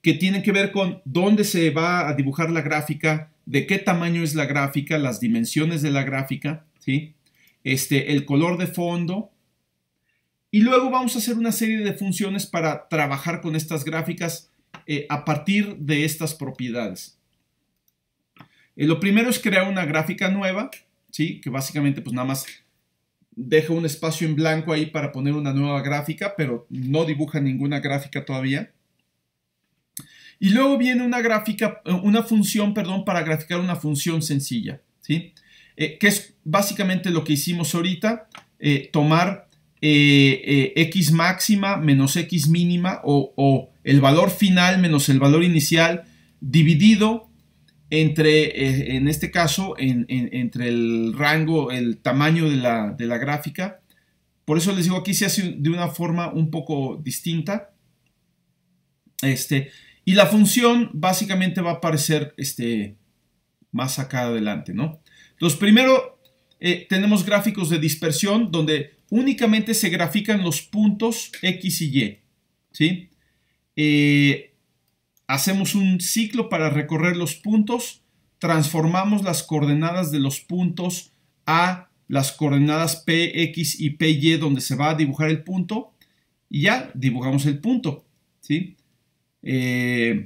Que tienen que ver con dónde se va a dibujar la gráfica, de qué tamaño es la gráfica, las dimensiones de la gráfica, ¿sí? El color de fondo. Y luego vamos a hacer una serie de funciones para trabajar con estas gráficas a partir de estas propiedades. Lo primero es crear una gráfica nueva, ¿sí? Que básicamente pues nada más deja un espacio en blanco ahí para poner una nueva gráfica, pero no dibuja ninguna gráfica todavía. Y luego viene una función, para graficar una función sencilla, ¿sí? Que es básicamente lo que hicimos ahorita, tomar x máxima menos x mínima o el valor final menos el valor inicial dividido entre, en este caso, entre el rango, el tamaño de la gráfica. Por eso les digo, aquí se hace de una forma un poco distinta. Y la función básicamente va a aparecer más acá adelante, ¿no? Entonces, primero tenemos gráficos de dispersión donde únicamente se grafican los puntos X y Y, ¿sí? Hacemos un ciclo para recorrer los puntos, transformamos las coordenadas de los puntos a las coordenadas PX y PY donde se va a dibujar el punto y ya dibujamos el punto, ¿sí? Creo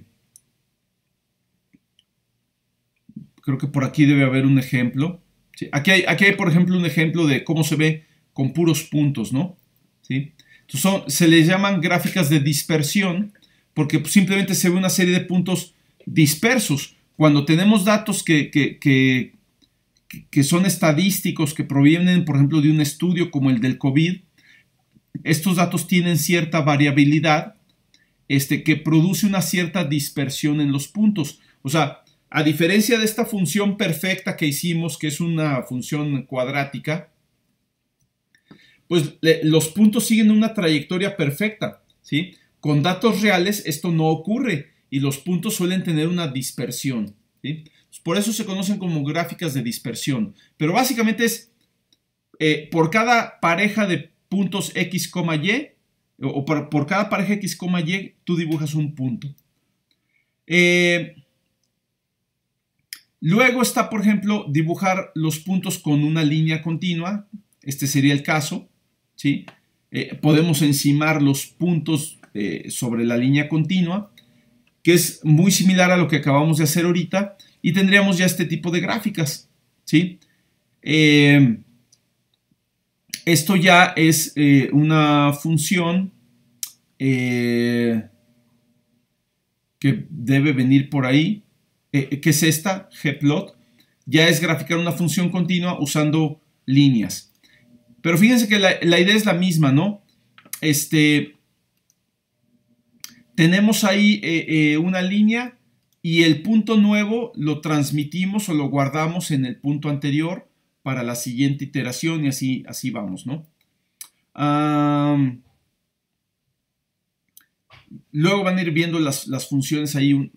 que por aquí debe haber un ejemplo. ¿Sí? Aquí hay, por ejemplo, un ejemplo de cómo se ve con puros puntos, ¿no? ¿Sí? Entonces se les llaman gráficas de dispersión porque simplemente se ve una serie de puntos dispersos. Cuando tenemos datos que son estadísticos, que provienen, por ejemplo, de un estudio como el del COVID, estos datos tienen cierta variabilidad que produce una cierta dispersión en los puntos. O sea, a diferencia de esta función perfecta que hicimos, que es una función cuadrática, pues los puntos siguen una trayectoria perfecta, ¿sí? Con datos reales esto no ocurre y los puntos suelen tener una dispersión, ¿sí? Por eso se conocen como gráficas de dispersión. Pero básicamente es por cada pareja de puntos X, Y, o por cada pareja X, Y, tú dibujas un punto. Luego está, por ejemplo, dibujar los puntos con una línea continua. Este sería el caso, ¿sí? Podemos encimar los puntos sobre la línea continua, que es muy similar a lo que acabamos de hacer ahorita, y tendríamos ya este tipo de gráficas, ¿sí? Esto ya es una función que debe venir por ahí, que es esta, gplot. Ya es graficar una función continua usando líneas. Pero fíjense que la idea es la misma, ¿no? Tenemos ahí una línea y el punto nuevo lo transmitimos o lo guardamos en el punto anterior para la siguiente iteración y así vamos, ¿no? Luego van a ir viendo las funciones ahí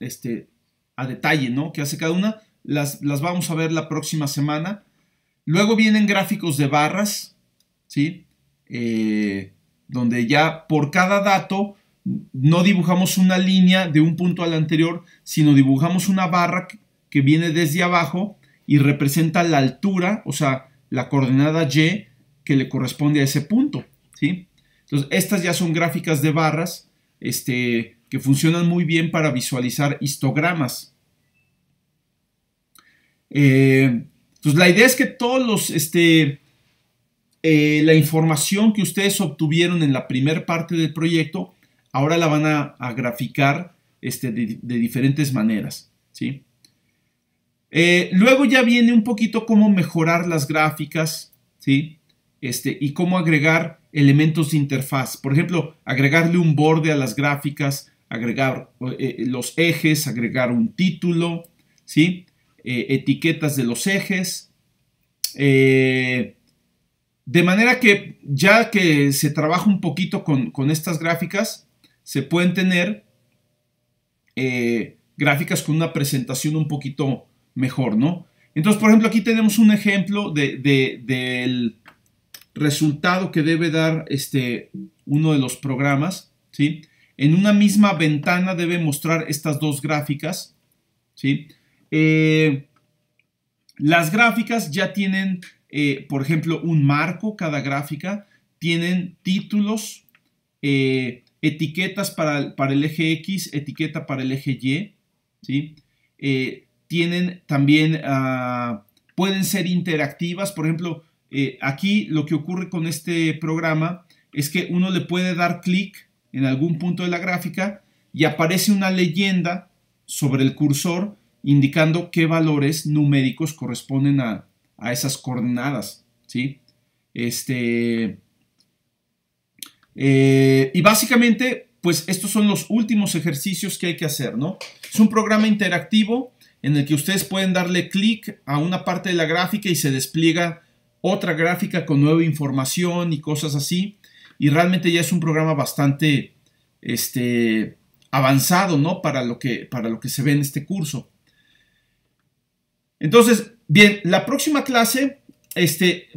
a detalle, ¿no? Que hace cada una. Las vamos a ver la próxima semana. Luego vienen gráficos de barras, ¿sí? Donde ya por cada dato no dibujamos una línea de un punto al anterior, sino dibujamos una barra que viene desde abajo y representa la altura, o sea, la coordenada Y que le corresponde a ese punto, ¿sí? Entonces, estas ya son gráficas de barras que funcionan muy bien para visualizar histogramas. Entonces, la idea es que todos los la información que ustedes obtuvieron en la primera parte del proyecto, ahora la van a graficar de diferentes maneras, ¿sí? Luego ya viene un poquito cómo mejorar las gráficas, ¿sí? Y cómo agregar elementos de interfaz. Por ejemplo, agregarle un borde a las gráficas, agregar los ejes, agregar un título, ¿sí? Etiquetas de los ejes. De manera que ya que se trabaja un poquito con estas gráficas, se pueden tener gráficas con una presentación un poquito mejor, ¿no? Entonces, por ejemplo, aquí tenemos un ejemplo del resultado que debe dar uno de los programas, ¿sí? En una misma ventana debe mostrar estas dos gráficas, ¿sí? Las gráficas ya tienen, por ejemplo, un marco, cada gráfica, tienen títulos, etiquetas para el eje X, etiqueta para el eje Y, ¿sí? Tienen también, pueden ser interactivas, por ejemplo, aquí lo que ocurre con este programa es que uno le puede dar clic en algún punto de la gráfica y aparece una leyenda sobre el cursor indicando qué valores numéricos corresponden a esas coordenadas, ¿sí? Y básicamente, pues estos son los últimos ejercicios que hay que hacer, ¿no? Es un programa interactivo en el que ustedes pueden darle clic a una parte de la gráfica y se despliega otra gráfica con nueva información y cosas así. Y realmente ya es un programa bastante avanzado, ¿no? Para lo que se ve en este curso. Entonces, bien, la próxima clase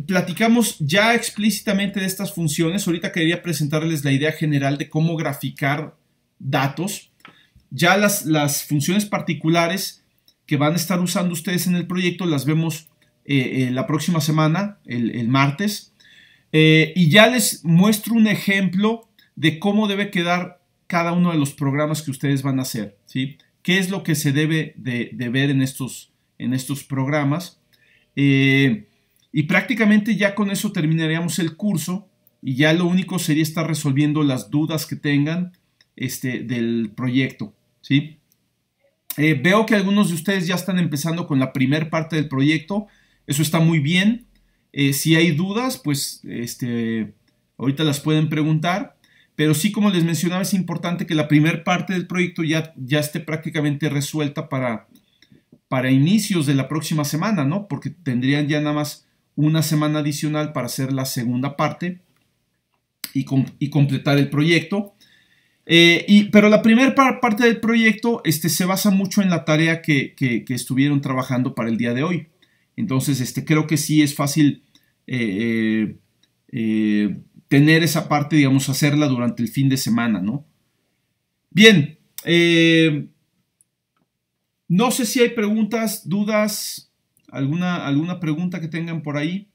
platicamos ya explícitamente de estas funciones. Ahorita quería presentarles la idea general de cómo graficar datos. Ya las funciones particulares que van a estar usando ustedes en el proyecto las vemos la próxima semana, el martes. Y ya les muestro un ejemplo de cómo debe quedar cada uno de los programas que ustedes van a hacer, ¿sí? ¿Qué es lo que se debe de ver en estos programas? Y prácticamente ya con eso terminaríamos el curso y ya lo único sería estar resolviendo las dudas que tengan del proyecto, ¿sí? Veo que algunos de ustedes ya están empezando con la primera parte del proyecto. Eso está muy bien. Si hay dudas, pues ahorita las pueden preguntar. Pero sí, como les mencionaba, es importante que la primera parte del proyecto ya esté prácticamente resuelta para inicios de la próxima semana, ¿no? Porque tendrían ya nada más una semana adicional para hacer la segunda parte y completar el proyecto. Pero la primera parte del proyecto se basa mucho en la tarea que estuvieron trabajando para el día de hoy. Entonces, creo que sí es fácil tener esa parte, digamos, hacerla durante el fin de semana, ¿no? Bien, no sé si hay preguntas, dudas, alguna pregunta que tengan por ahí.